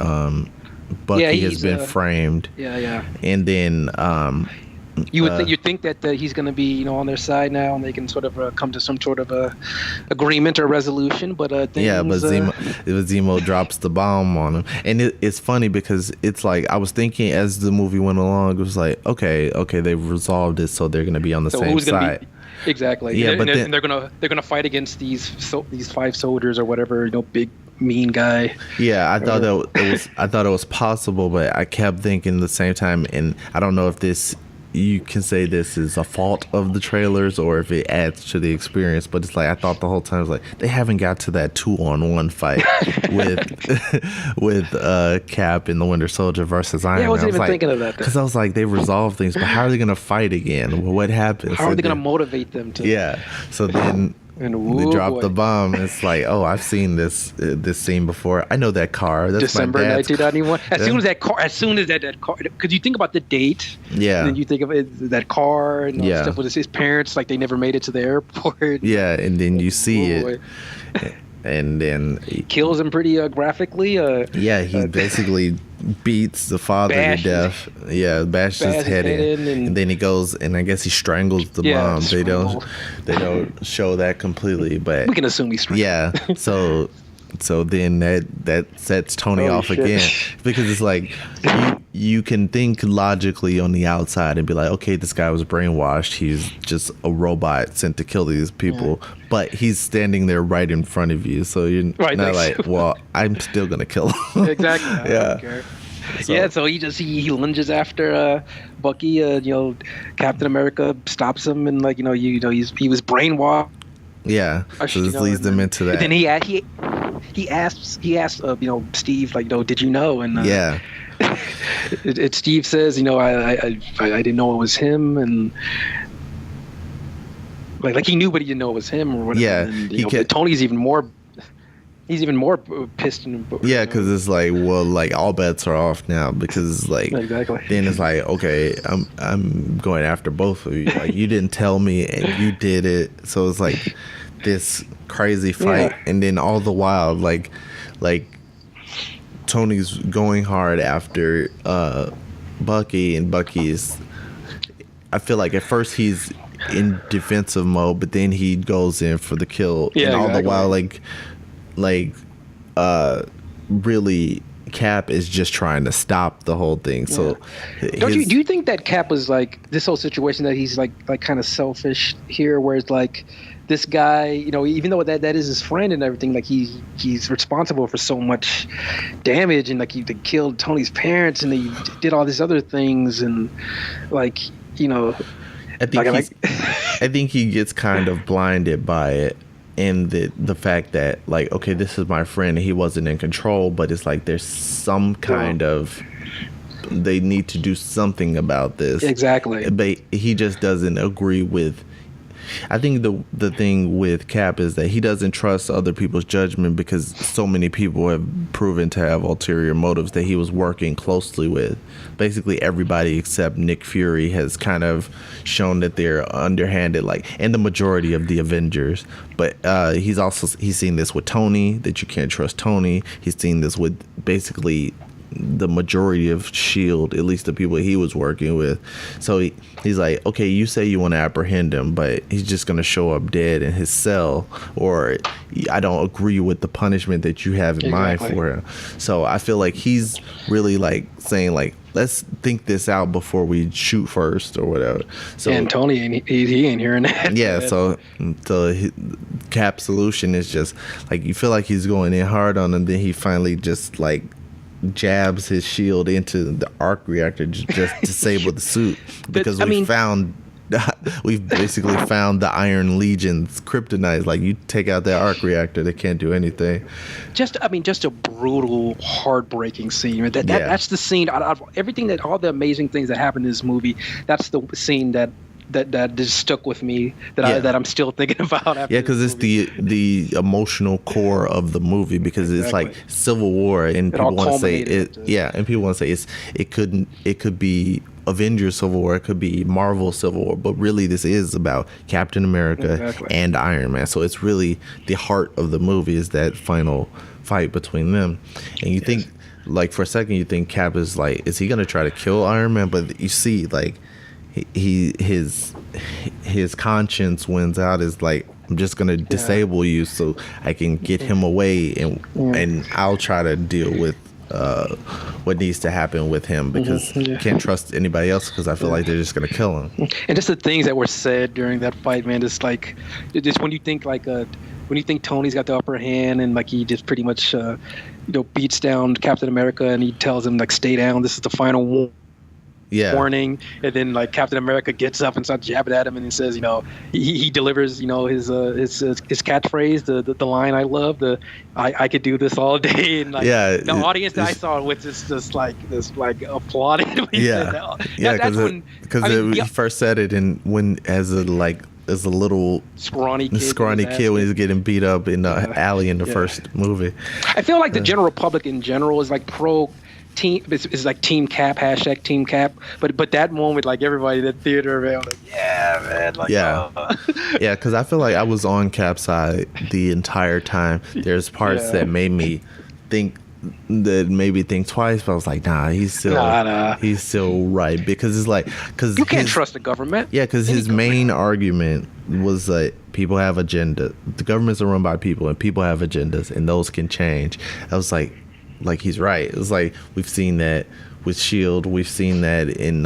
Bucky has been framed. Yeah. And then you think that he's going to be on their side now, and they can sort of come to some sort of a agreement or resolution. But Zemo drops the bomb on him, and it's funny because it's like I was thinking as the movie went along, it was like okay, they've resolved it, so they're going to be on the same side. Exactly. Yeah, and they're gonna fight against these 5 soldiers or whatever. Big mean guy. Yeah, I thought it was possible, but I kept thinking at the same time, and I don't know if you can say this is a fault of the trailers or if it adds to the experience, but it's like I thought the whole time, I was like, they haven't got to that 2-on-1 fight with Cap and the Winter Soldier versus Iron Man. Yeah, I wasn't even thinking of that. Because I was like, they resolved things, but how are they going to fight again? What happens? How are they going to motivate them to? Yeah. So then they drop the bomb. It's like, oh, I've seen this scene before. I know that car. That's December my dad's 1991. As soon as that car, because you think about the date. Yeah. And then you think of that car and all that stuff with his parents, like they never made it to the airport. Yeah, and then you see it. And then he kills him pretty graphically. He basically beats the father to death. Yeah, bashes his head in, and then he goes and I guess he strangles the mom. They don't show that completely, but we can assume he strangled. Yeah, so then that sets Tony off again, because it's like you can think logically on the outside and be like, okay, this guy was brainwashed. He's just a robot sent to kill these people, but he's standing there right in front of you, so you're not like, well, I'm still gonna kill him. Exactly. I don't care. So he lunges after Bucky. Captain America stops him, and he was brainwashed. Yeah, so this leads them into that. And then he asked Steve, did you know? And Steve says, I didn't know it was him, and like he knew, but he didn't know it was him or whatever. Yeah, and, Tony's even more. He's even more pissed. Because it's like, well, like all bets are off now, because like exactly. Then it's like, okay, I'm going after both of you. Like you didn't tell me, and you did it. So it's like this crazy fight, and then all the while, like Tony's going hard after Bucky, and Bucky's. I feel like at first he's in defensive mode, but then he goes in for the kill, and all the while, really Cap is just trying to stop the whole thing. So do you think that Cap was like this whole situation, that he's like kind of selfish here, where it's like this guy, even though that is his friend and everything, like he's responsible for so much damage, and like they killed Tony's parents and they did all these other things, and like I think he gets kind of blinded by it. And the fact that, like, okay, this is my friend and he wasn't in control, but it's like there's some kind of, they need to do something about this. Exactly. But he just doesn't agree with I think the thing with Cap is that he doesn't trust other people's judgment because so many people have proven to have ulterior motives that he was working closely with. Basically, everybody except Nick Fury has kind of shown that they're underhanded, like, and the majority of the Avengers. But he's seen this with Tony, that you can't trust Tony. He's seen this with basically the majority of Shield, at least the people he was working with. So he's like, okay, you say you want to apprehend him, but he's just going to show up dead in his cell, or I don't agree with the punishment that you have in mind for him. So I feel like he's really like saying like, let's think this out before we shoot first or whatever. So and Tony, he ain't hearing that. Yeah, so Cap's solution is just like, you feel like he's going in hard on him, then he finally just like jabs his shield into the arc reactor, just disable the suit, because we've basically found the Iron Legion's kryptonite. Like, you take out that arc reactor, they can't do anything. Just a brutal, heartbreaking scene. That's the scene. Out of everything, all the amazing things that happened in this movie, that's the scene that just stuck with me, that I'm still thinking about after. Yeah, because it's the emotional core of the movie, because it's like Civil War, and people want to say it. Yeah, and people want to say it could be Avengers Civil War, it could be Marvel Civil War, but really this is about Captain America and Iron Man. So it's really the heart of the movie is that final fight between them. And you think, like, for a second, you think Cap is like, is he gonna try to kill Iron Man? But you see, like, his conscience wins out. Is like, I'm just gonna disable you so I can get him away, and I'll try to deal with what needs to happen with him, because can't trust anybody else, because I feel like they're just gonna kill him. And just the things that were said during that fight, man, just like, just when you think like when you think Tony's got the upper hand, and like he just pretty much beats down Captain America, and he tells him like, stay down, this is the final warning, and then like Captain America gets up and starts jabbing at him, and he says, he delivers, his catchphrase, the line I love, I could do this all day, and like the audience that I saw with just like applauding. Because he first said it, and when as a little scrawny kid when he's getting beat up in the alley in the first movie. I feel like the general public in general is like pro team, is like Team Cap, hashtag Team Cap, but that moment, like, everybody in the theater, man, was like, yeah, man, like, yeah, because I feel like I was on Cap's side the entire time. There's parts that made me think twice, but I was like, nah, he's still right, because it's like, because you can't trust the government. Yeah, because his main argument was that people have agenda. The governments are run by people, and people have agendas, and those can change. I was like he's right. It's like, we've seen that with Shield. We've seen that in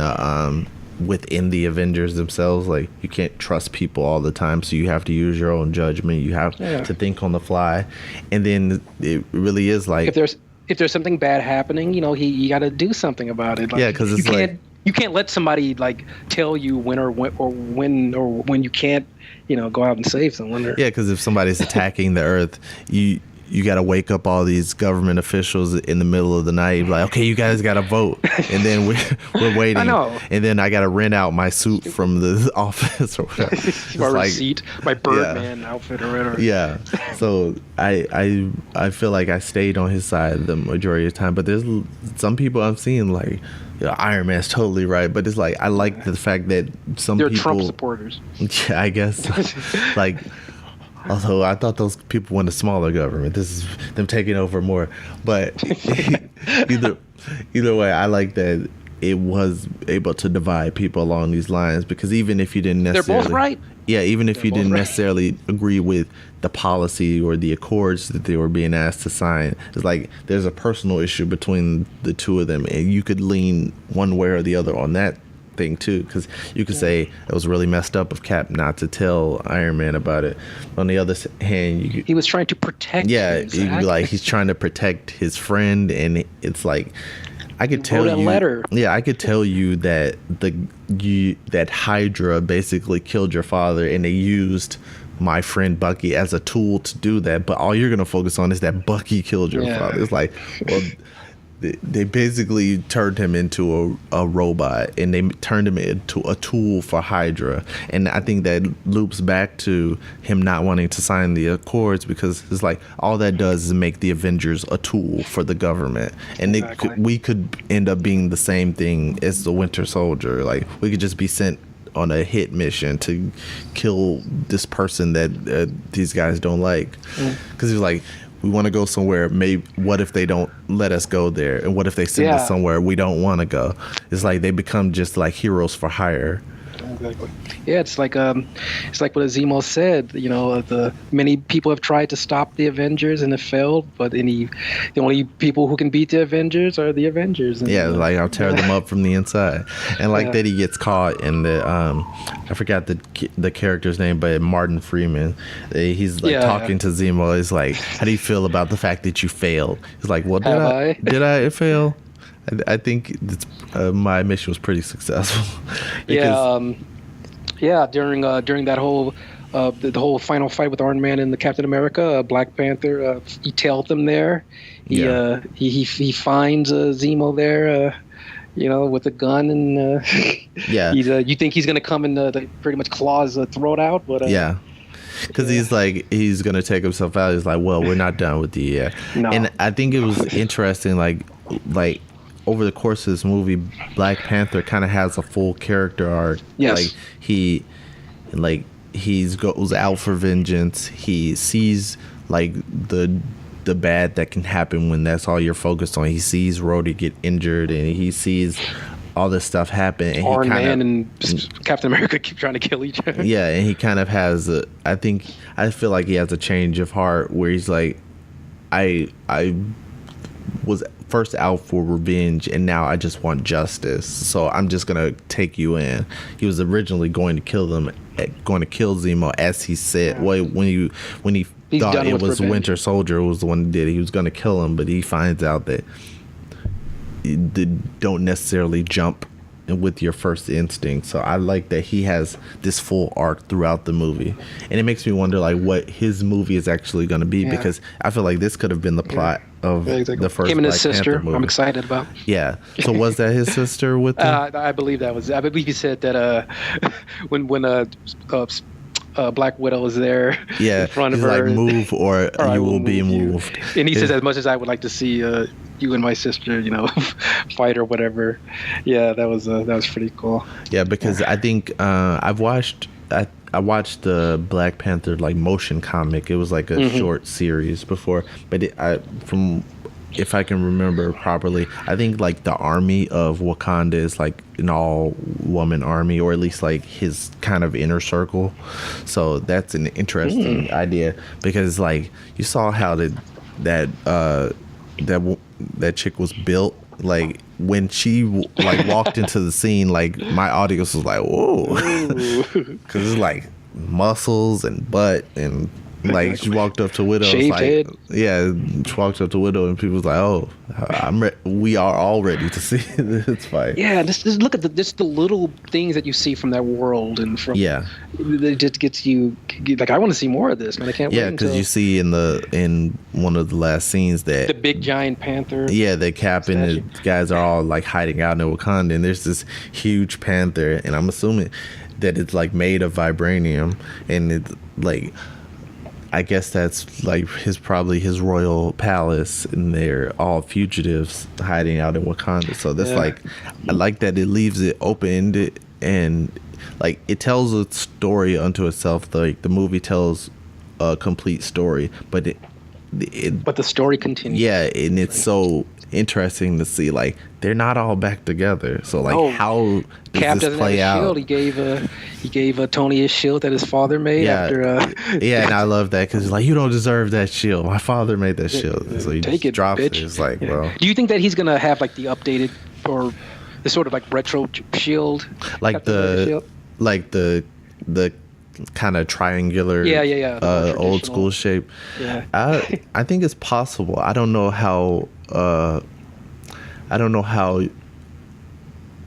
within the Avengers themselves. Like, you can't trust people all the time, so you have to use your own judgment. You have to think on the fly, and then it really is like, if there's something bad happening, you got to do something about it. Like, because you can't let somebody like tell you when you can't go out and save someone. Because if somebody's attacking the Earth, you got to wake up all these government officials in the middle of the night, like, okay, you guys got to vote, and then we're waiting. I know. And then I got to rent out my suit from the office or whatever. My receipt, my Birdman outfit or whatever. Yeah. So I feel like I stayed on his side the majority of the time, but there's some people I'm seeing like, Iron Man's totally right, but it's like, I like the fact that they're people, Trump supporters. Yeah, I guess. Like, although I thought those people want a smaller government. This is them taking over more. But either way, I like that it was able to divide people along these lines, because even if you didn't necessarily... They're both right. Yeah, even if you didn't necessarily agree with the policy or the accords that they were being asked to sign, it's like there's a personal issue between the two of them, and you could lean one way or the other on that thing too, because you could say it was really messed up of Cap not to tell Iron Man about it. On the other hand, he was trying to protect him. You'd be like, he's trying to protect his friend, and it's like, I could tell you letter. Yeah, I could tell you that that Hydra basically killed your father, and they used my friend Bucky as a tool to do that, but all you're gonna focus on is that Bucky killed your father. It's like, well, they basically turned him into a robot, and they turned him into a tool for Hydra. And I think that loops back to him not wanting to sign the Accords, because it's like all that does is make the Avengers a tool for the government, and Exactly. we could end up being the same thing as the Winter Soldier. Like, we could just be sent on a hit mission to kill this person that these guys don't like, because he's like, we want to go somewhere. Maybe what if they don't let us go there, and what if they send us somewhere we don't want to go? It's like they become just like heroes for hire. Exactly. Yeah, it's like what Zemo said. You know, the many people have tried to stop the Avengers and have failed, but the only people who can beat the Avengers are the Avengers. And, yeah, like I'll tear them up from the inside. And like that he gets caught in the I forgot the character's name, but Martin Freeman. He's like talking to Zemo. He's like, "How do you feel about the fact that you failed?" He's like, "Well, did I fail? I think my mission was pretty successful." During that whole the whole final fight with Iron Man and the Captain America, Black Panther, he tailed them there. He finds Zemo there, with a gun, and you think he's gonna come and pretty much claw his throat out, but because he's like, he's gonna take himself out. He's like, well, we're not done with the No. And I think it was interesting, like over the course of this movie, Black Panther kind of has a full character arc. Yes. Like he goes out for vengeance. He sees like the bad that can happen when that's all you're focused on. He sees Rhodey get injured, and he sees all this stuff happen. And Iron Man and Captain America keep trying to kill each other. Yeah, and he kind of has I feel like he has a change of heart where he's like, I was first out for revenge, and now I just want justice, so I'm just gonna take you in. He was originally going to kill Zemo, as he said. When he thought it was revenge. Winter Soldier was the one who did it. He was gonna kill him, but he finds out that you don't necessarily jump with your first instinct. So I like that he has this full arc throughout the movie, and it makes me wonder like what his movie is actually going to be, because I feel like this could have been the plot of the first him and his Black sister Panther movie. I'm excited about. Yeah, so was that his sister with him? I believe he said that when Black Widow is there in front of her, like, move or you will be moved. And he says, as much as I would like to see you and my sister, fight or whatever. Yeah, that was pretty cool. Yeah, because I think I watched the Black Panther like motion comic. It was like a short series before, but if I can remember properly, I think like the army of Wakanda is like an all-woman army, or at least like his kind of inner circle. So that's an interesting idea, because like you saw how that chick was built. Like when she like walked into the scene, like my audience was like, whoa, because it's like muscles and butt and. Like she walked up to Widow, shaved like, head. Yeah, she walked up to Widow, and people was like, "Oh, we are all ready to see this fight." Yeah, just look at the little things that you see from that world, and from it just gets you like, I want to see more of this, man. I can't wait. Yeah, because you see in one of the last scenes that the big giant panther. Yeah, the Cap and the guys are all like hiding out in Wakanda, and there's this huge panther, and I'm assuming that it's like made of vibranium, and it's like. I guess that's like probably his royal palace, and they're all fugitives hiding out in Wakanda. So that's like, I like that it leaves it open-ended, and like it tells a story unto itself. Like the movie tells a complete story, but but the story continues. Yeah, and it's so interesting to see like they're not all back together. So like how does Cap this play out? Shield. He gave Tony his shield that his father made after. And I love that, because like, you don't deserve that shield. My father made that shield, so he just drops it. It's like, well. Do you think that he's gonna have like the updated or the sort of like retro shield, like the kind of triangular, old school shape? Yeah, I think it's possible. I don't know how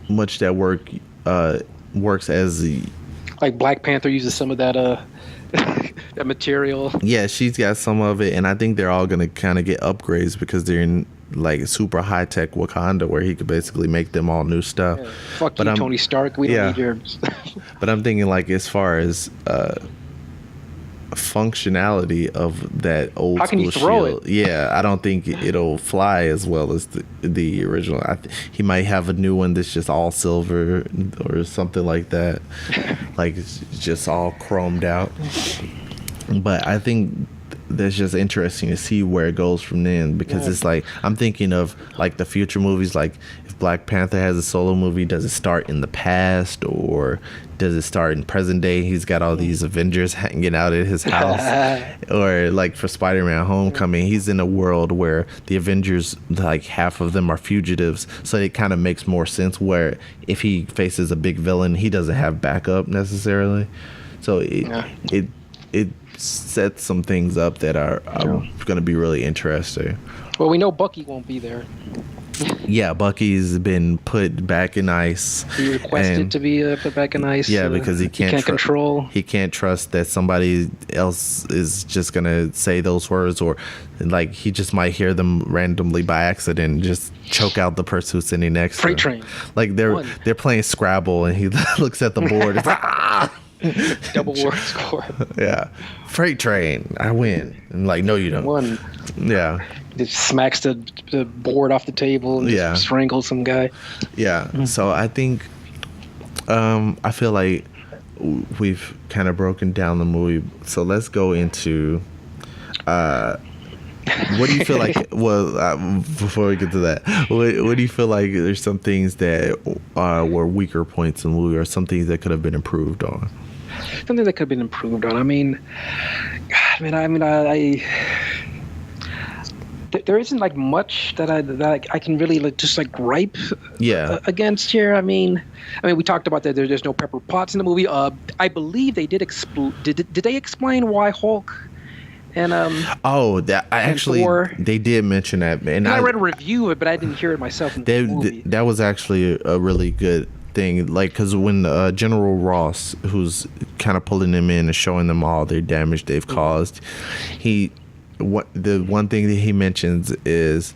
much that works as the like Black Panther uses some of that that material. Yeah, she's got some of it, and I think they're all gonna kind of get upgrades because they're in like super high tech Wakanda where he could basically make them all new stuff. Yeah. Fuck you, Tony Stark. We don't need your. But I'm thinking like as far as functionality of that old How can school you throw shield, it? yeah, I don't think it'll fly as well as the original. He might have a new one that's just all silver or something like that, like it's just all chromed out. But I think that's just interesting to see where it goes from then, because it's like I'm thinking of like the future movies. Like if Black Panther has a solo movie, does it start in the past or does it start in present day? He's got all these Avengers hanging out at his house. Or like for Spider-Man Homecoming, he's in a world where the Avengers, like half of them are fugitives, so it kind of makes more sense where if he faces a big villain, he doesn't have backup necessarily. So it sets some things up that are going to be really interesting. Well, we know Bucky won't be there. Yeah, Bucky's been put back in ice. He requested to be put back in ice. Yeah, because he can't control. He can't trust that somebody else is just gonna say those words, or like he just might hear them randomly by accident and just choke out the person who's sitting next to him. Freight train. Like they're playing Scrabble and he looks at the board. It's like, ah! Double word score. Yeah, freight train. I win. And like, no, you don't. One. Yeah. Just smacks the board off the table and just strangles some guy. Yeah. So I think, I feel like we've kind of broken down the movie. So let's go into, what do you feel like? Well, before we get to that, what do you feel like? There's some things that were weaker points in the movie, or some things that could have been improved on. Something that could have been improved on. I mean, there isn't like much that I can really like just like gripe against here. I mean, we talked about that. There's no Pepper Potts in the movie. I believe they did did they explain why Hulk and they did mention that, and I read a review of it, but I didn't hear it myself in the movie. That was actually a really good thing, like because when General Ross, who's kind of pulling them in and showing them all their damage they've caused, the one thing that he mentions is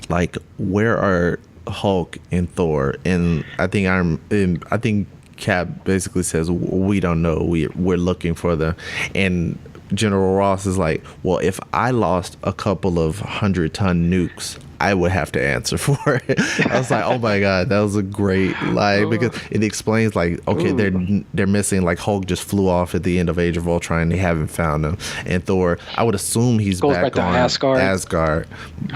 like, where are Hulk and Thor? And I think Cap basically says, we don't know, we're looking for them. And General Ross is like, well, if I lost a couple of 100-ton nukes, I would have to answer for it. I was like, oh my god, that was a great line, because it explains like, okay, they're missing, like Hulk just flew off at the end of Age of Ultron, they haven't found him, and Thor, I would assume he's back on Asgard.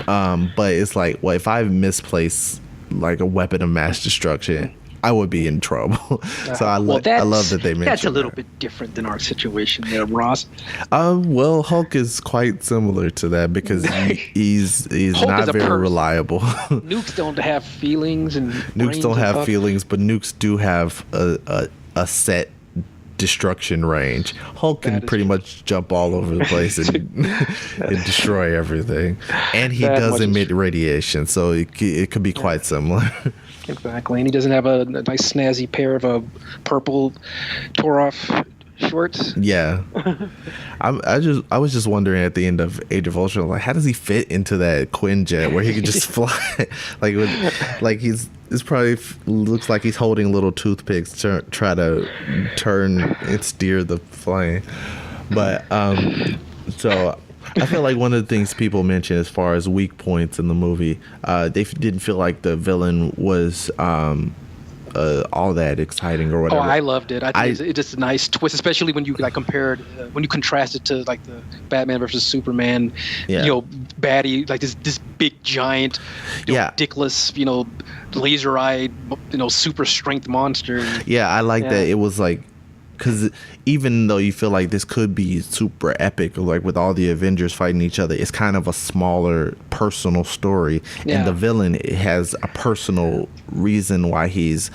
But it's like, well, if I misplace like a weapon of mass destruction, I would be in trouble. So I love that they mentioned that's a little bit different than our situation there, Ross. Well, Hulk is quite similar to that, because he's not very reliable. Nukes don't have feelings, and nukes don't have feelings, but nukes do have a set destruction range. Hulk can pretty much jump all over the place and destroy everything, and he does emit radiation, so it could be quite similar. Exactly, and he doesn't have a nice snazzy pair of purple tore off shorts. Yeah. I was just wondering at the end of Age of Ultron, like, how does he fit into that Quinjet where he could just fly? It's probably looks like he's holding little toothpicks to try to turn and steer the plane. But so I feel like one of the things people mention as far as weak points in the movie, they didn't feel like the villain was all that exciting or whatever. Oh, I loved it. I think it's just a nice twist, especially when you like compared, when you contrast it to like the Batman versus Superman, baddie, like this big giant, dickless, laser-eyed, super strength monster. Yeah, I like that. It was like, because even though you feel like this could be super epic, like with all the Avengers fighting each other, it's kind of a smaller personal story, and the villain has a personal reason why he's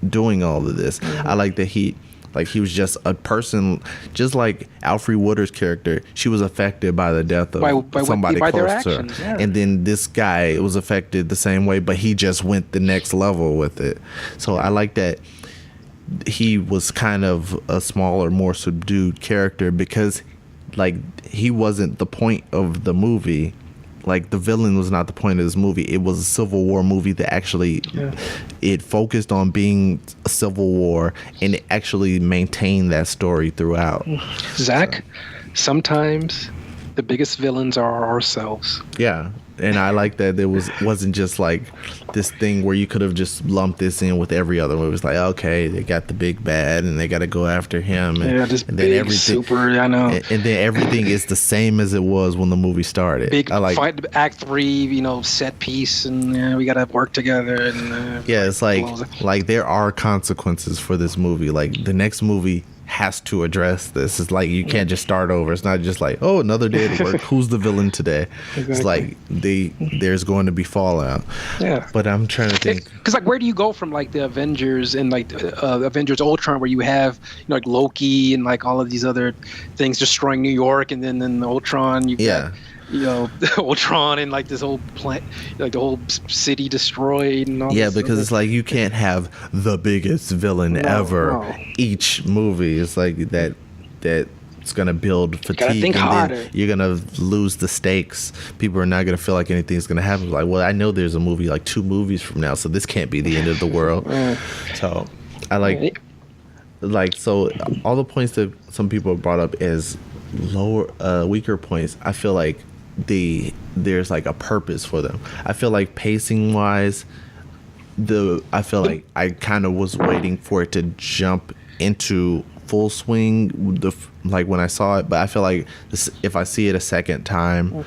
doing all of this. I like that he was just a person, just like Alfre Woodard's character. She was affected by the death of somebody close to her. And then this guy was affected the same way, but he just went the next level with it. So I like that he was kind of a smaller, more subdued character, because like he wasn't the point of the movie, like the villain was not the point of this movie. It was a Civil War movie that actually it focused on being a Civil War, and it actually maintained that story throughout. Zach, sometimes the biggest villains are ourselves. Yeah. And I like that there wasn't just like this thing where you could have just lumped this in with every other movie. It was like, okay, they got the big bad and they got to go after him. And, Just and big, then everything, super, I know. And then everything is the same as it was when the movie started. Big I like, fight, Act 3, set piece, and we got to work together. And it's like there are consequences for this movie. Like the next movie has to address this. It's like you can't just start over. It's not just like, oh, another day at work. Who's the villain today? Exactly. It's like there's going to be fallout. Yeah. But I'm trying to think, because like where do you go from like the Avengers and like Avengers Ultron, where you have like Loki and like all of these other things destroying New York, and then in Ultron you got Ultron and like this whole plant, like the whole city destroyed and all. Yeah, because it's like you can't have the biggest villain ever. Each movie is like that's gonna build fatigue, think and harder. then you're gonna lose the stakes. People are not gonna feel like anything's gonna happen. Like, well, I know there's a movie like 2 movies from now, so this can't be the end of the world. So I like so all the points that some people brought up as weaker points. I feel like there's like a purpose for them. I feel like pacing wise, I feel like I kind of was waiting for it to jump into full swing like when I saw it, but I feel like if I see it a second time,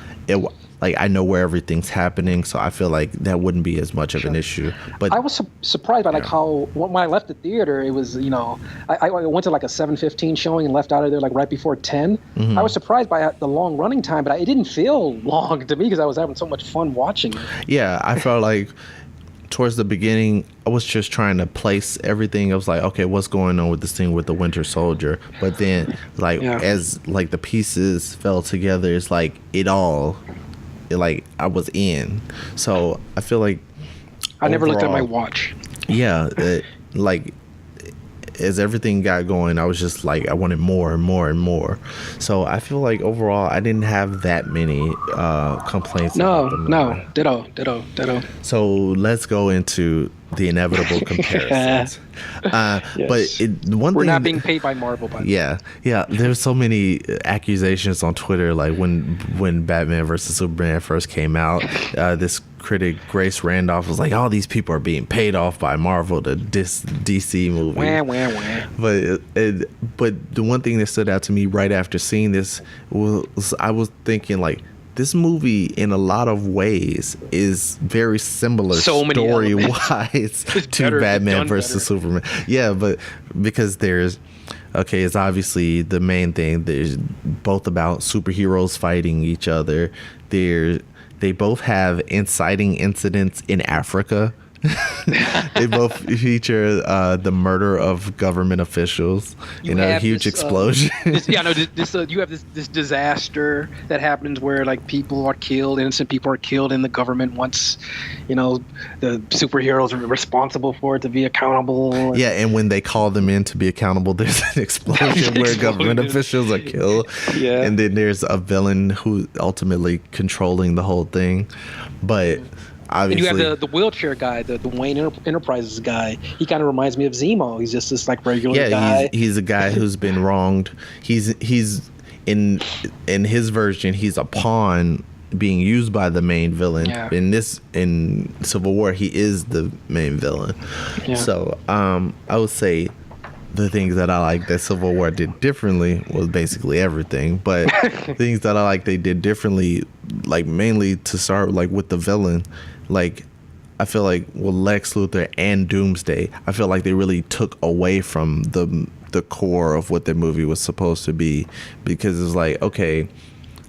like I know where everything's happening, so I feel like that wouldn't be as much of an issue. But I was surprised by like how when I left the theater, it was I went to like a 7:15 showing and left out of there like right before 10. I was surprised by the long running time, but it didn't feel long to me because I was having so much fun watching it. Yeah, I felt like towards the beginning, I was just trying to place everything. I was like, okay, what's going on with this thing with the Winter Soldier? But then, as like the pieces fell together, it's like like I was in. So I feel like I never looked at my watch. Yeah, like as everything got going, I was just like, I wanted more and more and more. So I feel like overall, I didn't have that many complaints. No, ditto. So let's go into the inevitable comparisons. Yes. But one we're thing, not being paid by Marvel, by yeah. There's so many accusations on Twitter, like when Batman versus Superman first came out, this critic Grace Randolph was like, "All these people are being paid off by Marvel to diss DC movie." But the one thing that stood out to me right after seeing this was I was thinking like, this movie, in a lot of ways, is very similar story-wise to Batman versus Superman. Yeah, but because it's obviously the main thing. There's both about superheroes fighting each other. They both have inciting incidents in Africa. They both feature the murder of government officials in a huge explosion. You have this disaster that happens where like people are killed, innocent people are killed, and the government wants, the superheroes are responsible for it to be accountable. Yeah, and when they call them in to be accountable, there's an explosion where government officials are killed. Yeah, and then there's a villain who ultimately controlling the whole thing, but. Obviously. And you have the wheelchair guy, the Wayne Enterprises guy. He kind of reminds me of Zemo. He's just this like regular guy. Yeah, he's a guy who's been wronged. He's in his version, he's a pawn being used by the main villain. Yeah. In Civil War, he is the main villain. Yeah. So I would say the things that I like that Civil War did differently was basically everything. But things that I like they did differently, like mainly to start like with the villain. Like, I feel like with Lex Luthor and Doomsday, I feel like they really took away from the core of what the movie was supposed to be, because it's like, okay,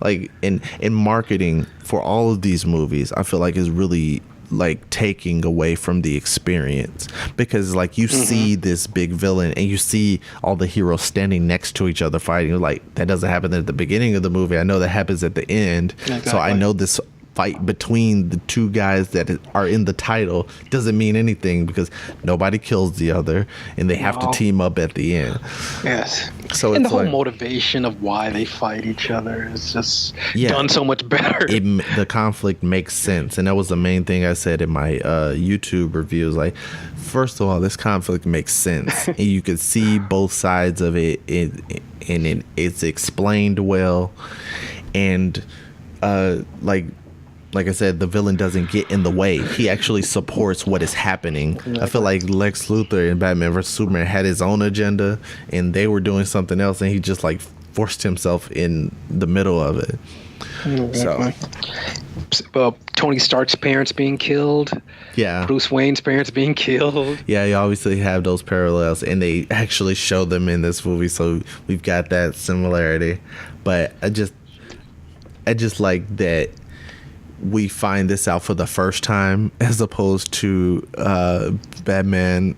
like in marketing for all of these movies, I feel like is really like taking away from the experience, because like you see this big villain and you see all the heroes standing next to each other fighting. Like, that doesn't happen at the beginning of the movie. I know that happens at the end. Exactly. So I know this fight between the two guys that are in the title doesn't mean anything because nobody kills the other, and they have to team up at the end. Yes. So and it's the whole like, motivation of why they fight each other is just done so much better. The conflict makes sense, and that was the main thing I said in my YouTube reviews. Like, first of all, this conflict makes sense, and you can see both sides of it, and it's explained well, and like I said, the villain doesn't get in the way. He actually supports what is happening. I feel like Lex Luthor in Batman vs. Superman had his own agenda, and they were doing something else, and he just like forced himself in the middle of it. So, Tony Stark's parents being killed. Yeah. Bruce Wayne's parents being killed. Yeah, you obviously have those parallels, and they actually show them in this movie, so we've got that similarity. But I just like that we find this out for the first time, as opposed to Batman,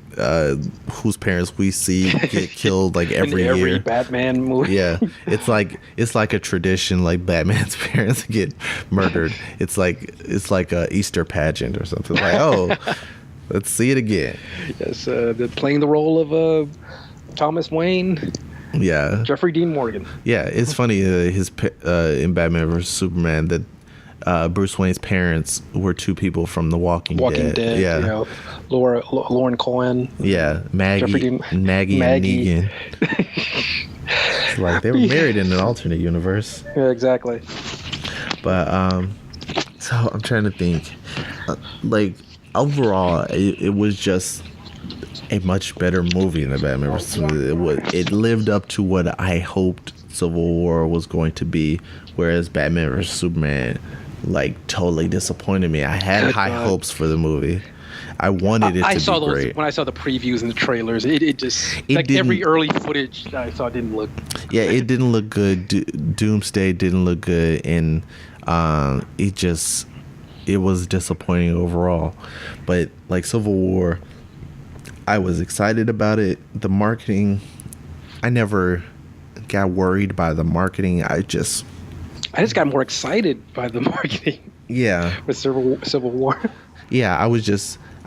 whose parents we see get killed like every year. Every Batman movie. Yeah, it's like a tradition. Like Batman's parents get murdered. It's like a Easter pageant or something. Like, oh, let's see it again. Yes, they're playing the role of Thomas Wayne. Yeah, Jeffrey Dean Morgan. Yeah, it's funny in Batman vs. Superman that Bruce Wayne's parents were two people from The Walking Dead. Yeah, you know, Lauren Cohen. Yeah, Maggie and Negan. It's like they were married in an alternate universe. Yeah, exactly. But so I'm trying to think. Like overall, it was just a much better movie than Batman vs. Superman. It lived up to what I hoped Civil War was going to be, whereas Batman vs. Superman like totally disappointed me. I had high hopes for the movie. I wanted it to be great. When I saw the previews and the trailers, it like every early footage that I saw didn't look. Yeah, it didn't look good. Doomsday didn't look good, and it was disappointing overall. But like Civil War, I was excited about it. The marketing, I never got worried by the marketing. I just got more excited by the marketing. Yeah. With Civil War. Yeah,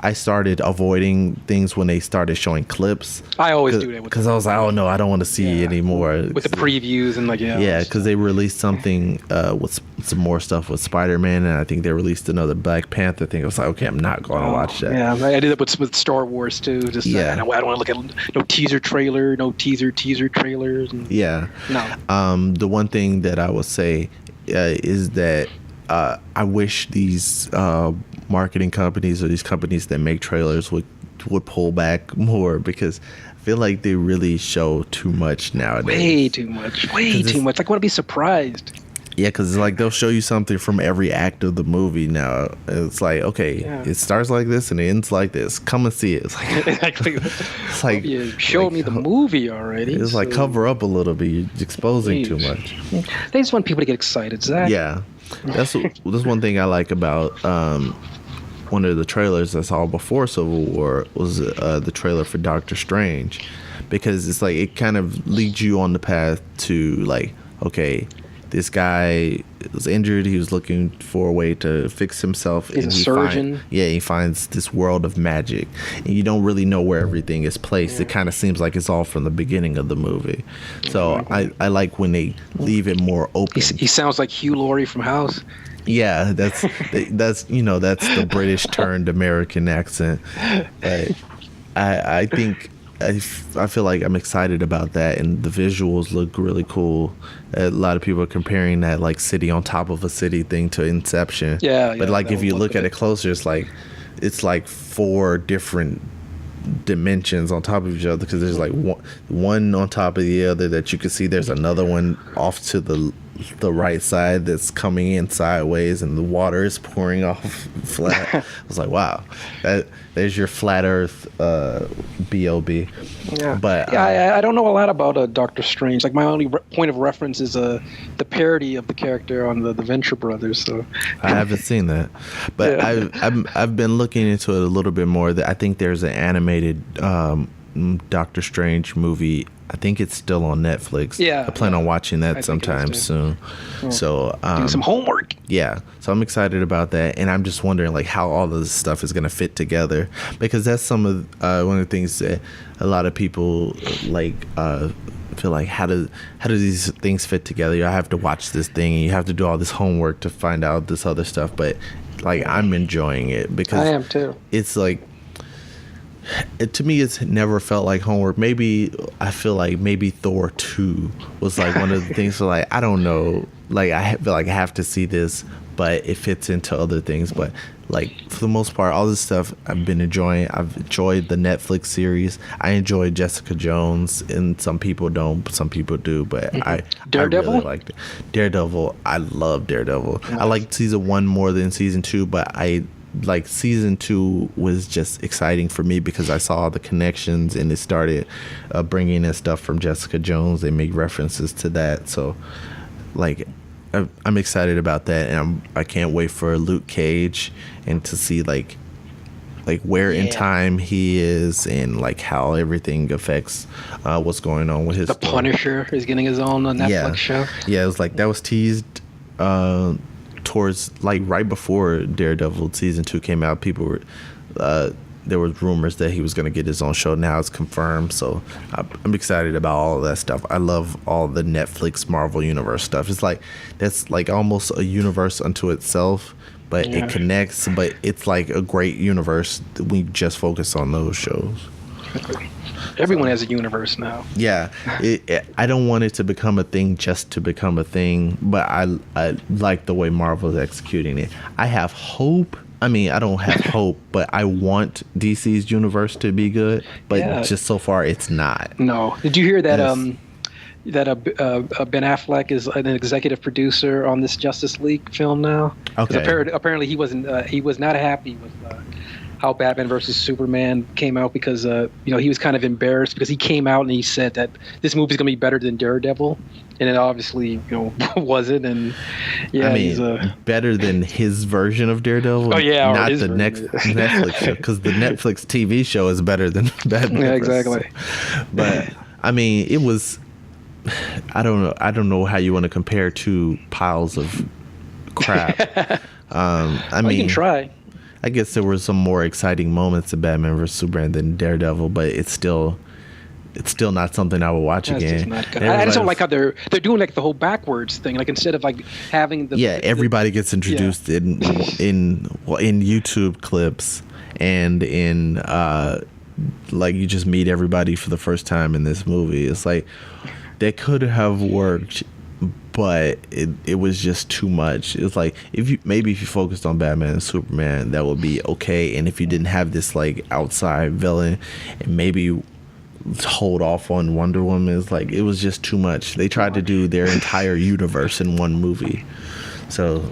I started avoiding things when they started showing clips. I always do that. Because I was like, oh no, I don't want to see anymore. With the previews and like, yeah, because they released something with some more stuff with Spider-Man, and I think they released another Black Panther thing. I was like, okay, I'm not going to watch that. Yeah, I did that with Star Wars too. Just I don't want to look at no teaser trailer, no teaser trailers. And, no. The one thing that I would say is that I wish these marketing companies or these companies that make trailers would pull back more, because I feel like they really show too much nowadays. Way too much. Like, I want to be surprised. Yeah, because it's like they'll show you something from every act of the movie now. It's like, okay, it starts like this and it ends like this. Come and see it. It's like, exactly. It's like, you showed me the movie already. It's like, cover up a little bit. You're exposing too much. They just want people to get excited, Zach. Yeah. That's one thing I like about one of the trailers I saw before Civil War was the trailer for Doctor Strange, because it's like it kind of leads you on the path to like, okay, this guy was injured. He was looking for a way to fix himself. He's a surgeon. He finds this world of magic, and you don't really know where everything is placed. Yeah. It kind of seems like it's all from the beginning of the movie. So I like when they leave it more open. He sounds like Hugh Laurie from House. Yeah, that's the British turned American accent. But I think. I feel like I'm excited about that, and the visuals look really cool. A lot of people are comparing that like city on top of a city thing to Inception. Yeah. But like if you look at it closer, it's like 4 different dimensions on top of each other, because there's like one on top of the other that you can see. There's another one off to the right side that's coming in sideways, and the water is pouring off flat. I was like, wow, there's your flat Earth B.O.B. Yeah, but I don't know a lot about Doctor Strange. Like my only point of reference is the parody of the character on the Venture Brothers. So I haven't seen that, but I've been looking into it a little bit more. That I think there's an animated Doctor Strange movie I think it's still on Netflix. Yeah, I plan on watching that sometime soon. Well, So do some homework. yeah, so I'm excited about that, and I'm just wondering like how all this stuff is gonna fit together, because that's some of one of the things that a lot of people like feel like how do these things fit together? You have to watch this thing and you have to do all this homework to find out this other stuff, but like I'm enjoying it because I am too. It's like to me it's never felt like homework. Maybe I feel like maybe Thor 2 was like one of the things where like I don't know, like I feel like I have to see this, but it fits into other things. But like for the most part, all this stuff I've been enjoying. I've enjoyed the Netflix series. I enjoyed Jessica Jones, and some people don't, but some people do. But I really liked it. Daredevil, I love Daredevil. Nice. I liked season 1 more than season 2, but I like season 2 was just exciting for me because I saw the connections, and it started bringing in stuff from Jessica Jones. They make references to that, so like I'm excited about that, and I can't wait for Luke Cage and to see like where in time he is and like how everything affects what's going on with his. The Punisher is getting his own Netflix show. Yeah, it was like that was teased towards like right before Daredevil season 2 came out. People were there was rumors that he was going to get his own show. Now it's confirmed, so I'm excited about all of that stuff. I love all the Netflix Marvel Universe stuff. It's like that's like almost a universe unto itself, but it connects. But it's like a great universe. We just focus on those shows. Everyone has a universe now. Yeah, I don't want it to become a thing just to become a thing, but I like the way Marvel's executing it. I have hope. I mean, I don't have hope, but I want DC's universe to be good, but just so far it's not. No. Did you hear that Ben Affleck is an executive producer on this Justice League film now? Okay. Apparently he was not happy with how Batman versus Superman came out because he was kind of embarrassed because he came out and he said that this movie is going to be better than Daredevil, and it obviously wasn't. And I mean, better than his version of Daredevil. Oh yeah, not the next Netflix show, because the Netflix TV show is better than Batman. Yeah, exactly. But I mean, it was. I don't know how you want to compare two piles of crap. I mean, you can try. I guess there were some more exciting moments in Batman vs Superman than Daredevil, but it's still not something I would watch again. I just don't like how they're doing like the whole backwards thing. Like instead of like having the everybody gets introduced in YouTube clips and in like you just meet everybody for the first time in this movie. It's like that could have worked, but it was just too much. It's like if you focused on Batman and Superman, that would be okay. And if you didn't have this like outside villain, and maybe hold off on Wonder Woman, it's like it was just too much. They tried to do their entire universe in one movie. So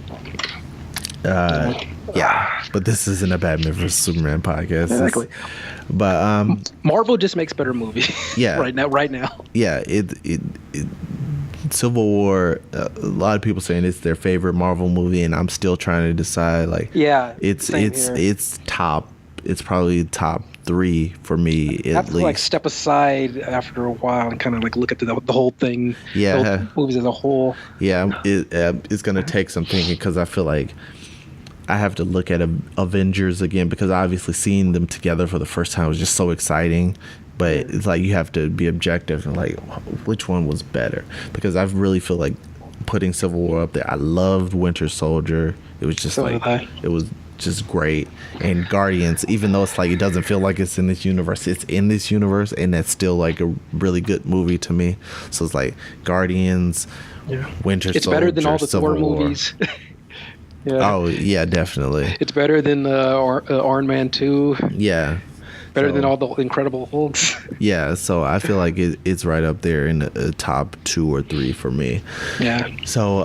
but this isn't a Batman vs Superman podcast. Exactly. But Marvel just makes better movies. Yeah. right now. Yeah, it Civil War, a lot of people saying it's their favorite Marvel movie, and I'm still trying to decide. Like, it's top. It's probably top 3 for me. I have to like step aside after a while and kind of like look at the whole thing. Yeah, the movies as a whole. Yeah, it's gonna take some thinking because I feel like I have to look at Avengers again because obviously seeing them together for the first time was just so exciting. But it's like you have to be objective and like which one was better, because I really feel like putting Civil War up there. I loved Winter Soldier. It was just it was just great. And Guardians, even though it's like it doesn't feel like it's in this universe, it's in this universe, and that's still like a really good movie to me. So it's like Guardians, Winter Soldier, it's better than all the Civil Thor War. movies. Yeah. Oh yeah, definitely. It's better than Iron Man 2. Yeah. Better than all the Incredible Hulks. Yeah, so I feel like it's right up there in the top 2 or 3 for me. Yeah. So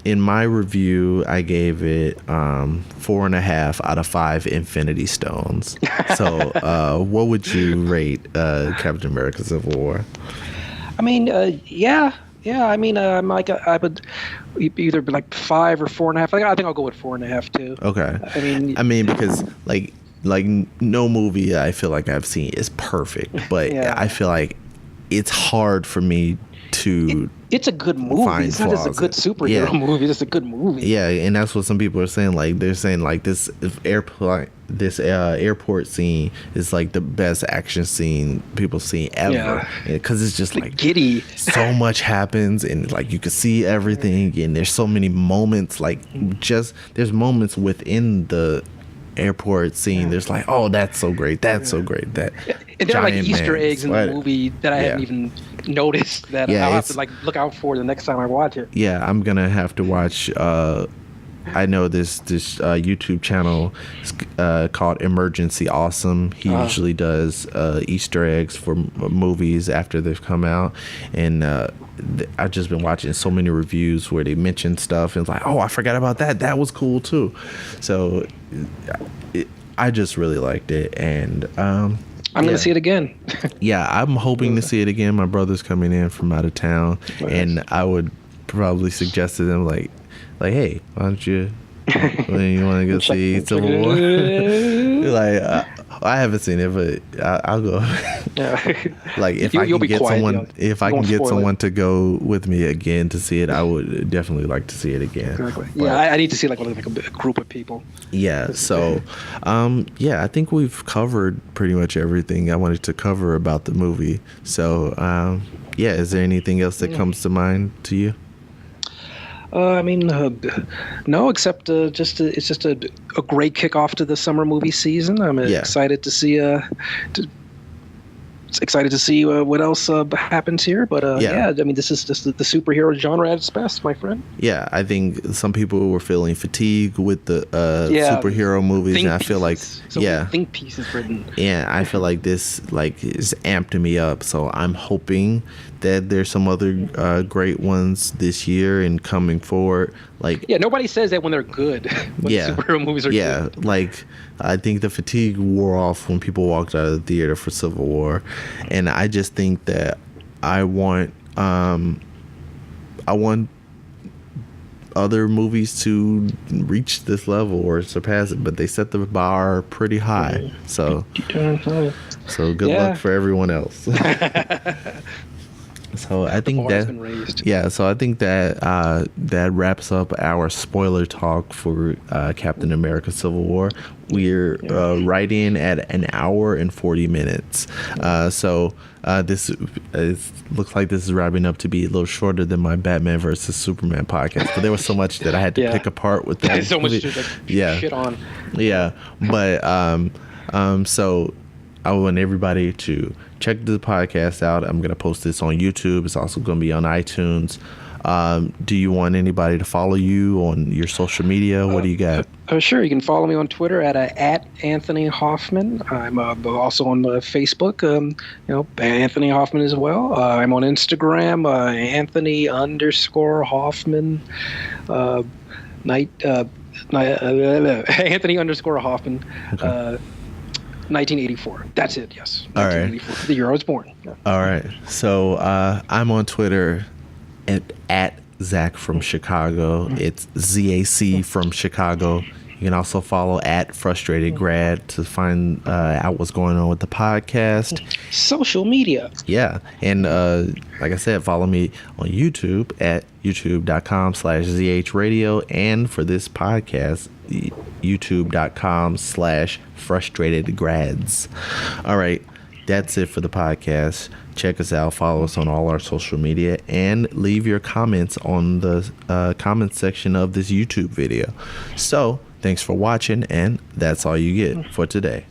in my review, I gave it 4.5 out of 5 Infinity Stones. So what would you rate Captain America: Civil War? I mean, yeah. I mean, I would either be like 5 or 4.5. I think I'll go with 4.5 too. Okay. I mean, because like no movie I feel like I've seen is perfect, but I feel like it's hard for me to it's a good movie. find It's not just a flaws good superhero movie. It's a good movie. Yeah, and that's what some people are saying. Like they're saying like this airport scene is like the best action scene people seen ever, because it's just like giddy. So much happens, and like you can see everything, and there's so many moments. Like just there's moments within the airport scene. There's like, oh, that's so great. That's so great. That and there are like Easter eggs in the movie that I hadn't even noticed that I'll have to like look out for the next time I watch it. Yeah, I'm gonna have to watch. I know this YouTube channel called Emergency Awesome. He usually does Easter eggs for movies after they've come out, and I've just been watching so many reviews where they mention stuff and it's like, oh, I forgot about that. That was cool too. So I just really liked it, and I'm gonna see it again. Yeah, I'm hoping to see it again. My brother's coming in from out of town, and I would probably suggest to them like, hey, why don't you want to go see Civil War? Like, I haven't seen it, but I'll go. Like, if I can get someone to go with me again to see it, I would definitely like to see it again. Exactly. But, I need to see like a group of people. Yeah. So, I think we've covered pretty much everything I wanted to cover about the movie. So, is there anything else that comes to mind to you? No, except it's just a great kickoff to the summer movie season. I'm excited to see what else happens here. But this is just the superhero genre at its best, my friend. Yeah, I think some people were feeling fatigued with the superhero movies, and I feel like think pieces written. Yeah, I feel like this is amped me up. So I'm hoping that there's some other great ones this year and coming forward. Nobody says that when they're good. When superhero movies are good. Yeah, like I think the fatigue wore off when people walked out of the theater for Civil War, and I just think that I want other movies to reach this level or surpass it, but they set the bar pretty high. So good luck for everyone else. So I think that that wraps up our spoiler talk for Captain America: Civil War. We're right in at an hour and 40 minutes. So this looks like this is wrapping up to be a little shorter than my Batman versus Superman podcast. But there was so much that I had to pick apart with that. So much to shit on. Yeah, but so I want everybody to check the podcast out. I'm going to post this on YouTube. It's also going to be on iTunes. Do you want anybody to follow you on your social media? What do you got? Sure. You can follow me on Twitter at Anthony Hoffman. I'm also on Facebook, Anthony Hoffman as well. I'm on Instagram, Anthony_Hoffman. Anthony_Hoffman. Okay. 1984. That's it. Yes. 1984. Right. The year I was born. Yeah. All right. So I'm on Twitter at Zach from Chicago. It's ZAC from Chicago. You can also follow at Frustrated Grad to find out what's going on with the podcast. Social media. Yeah. And like I said, follow me on YouTube at youtube.com/ZHradio. And for this podcast, youtube.com/frustratedgrads. All right. That's it for the podcast. Check us out. Follow us on all our social media and leave your comments on the comment section of this YouTube video. So, thanks for watching, and that's all you get for today.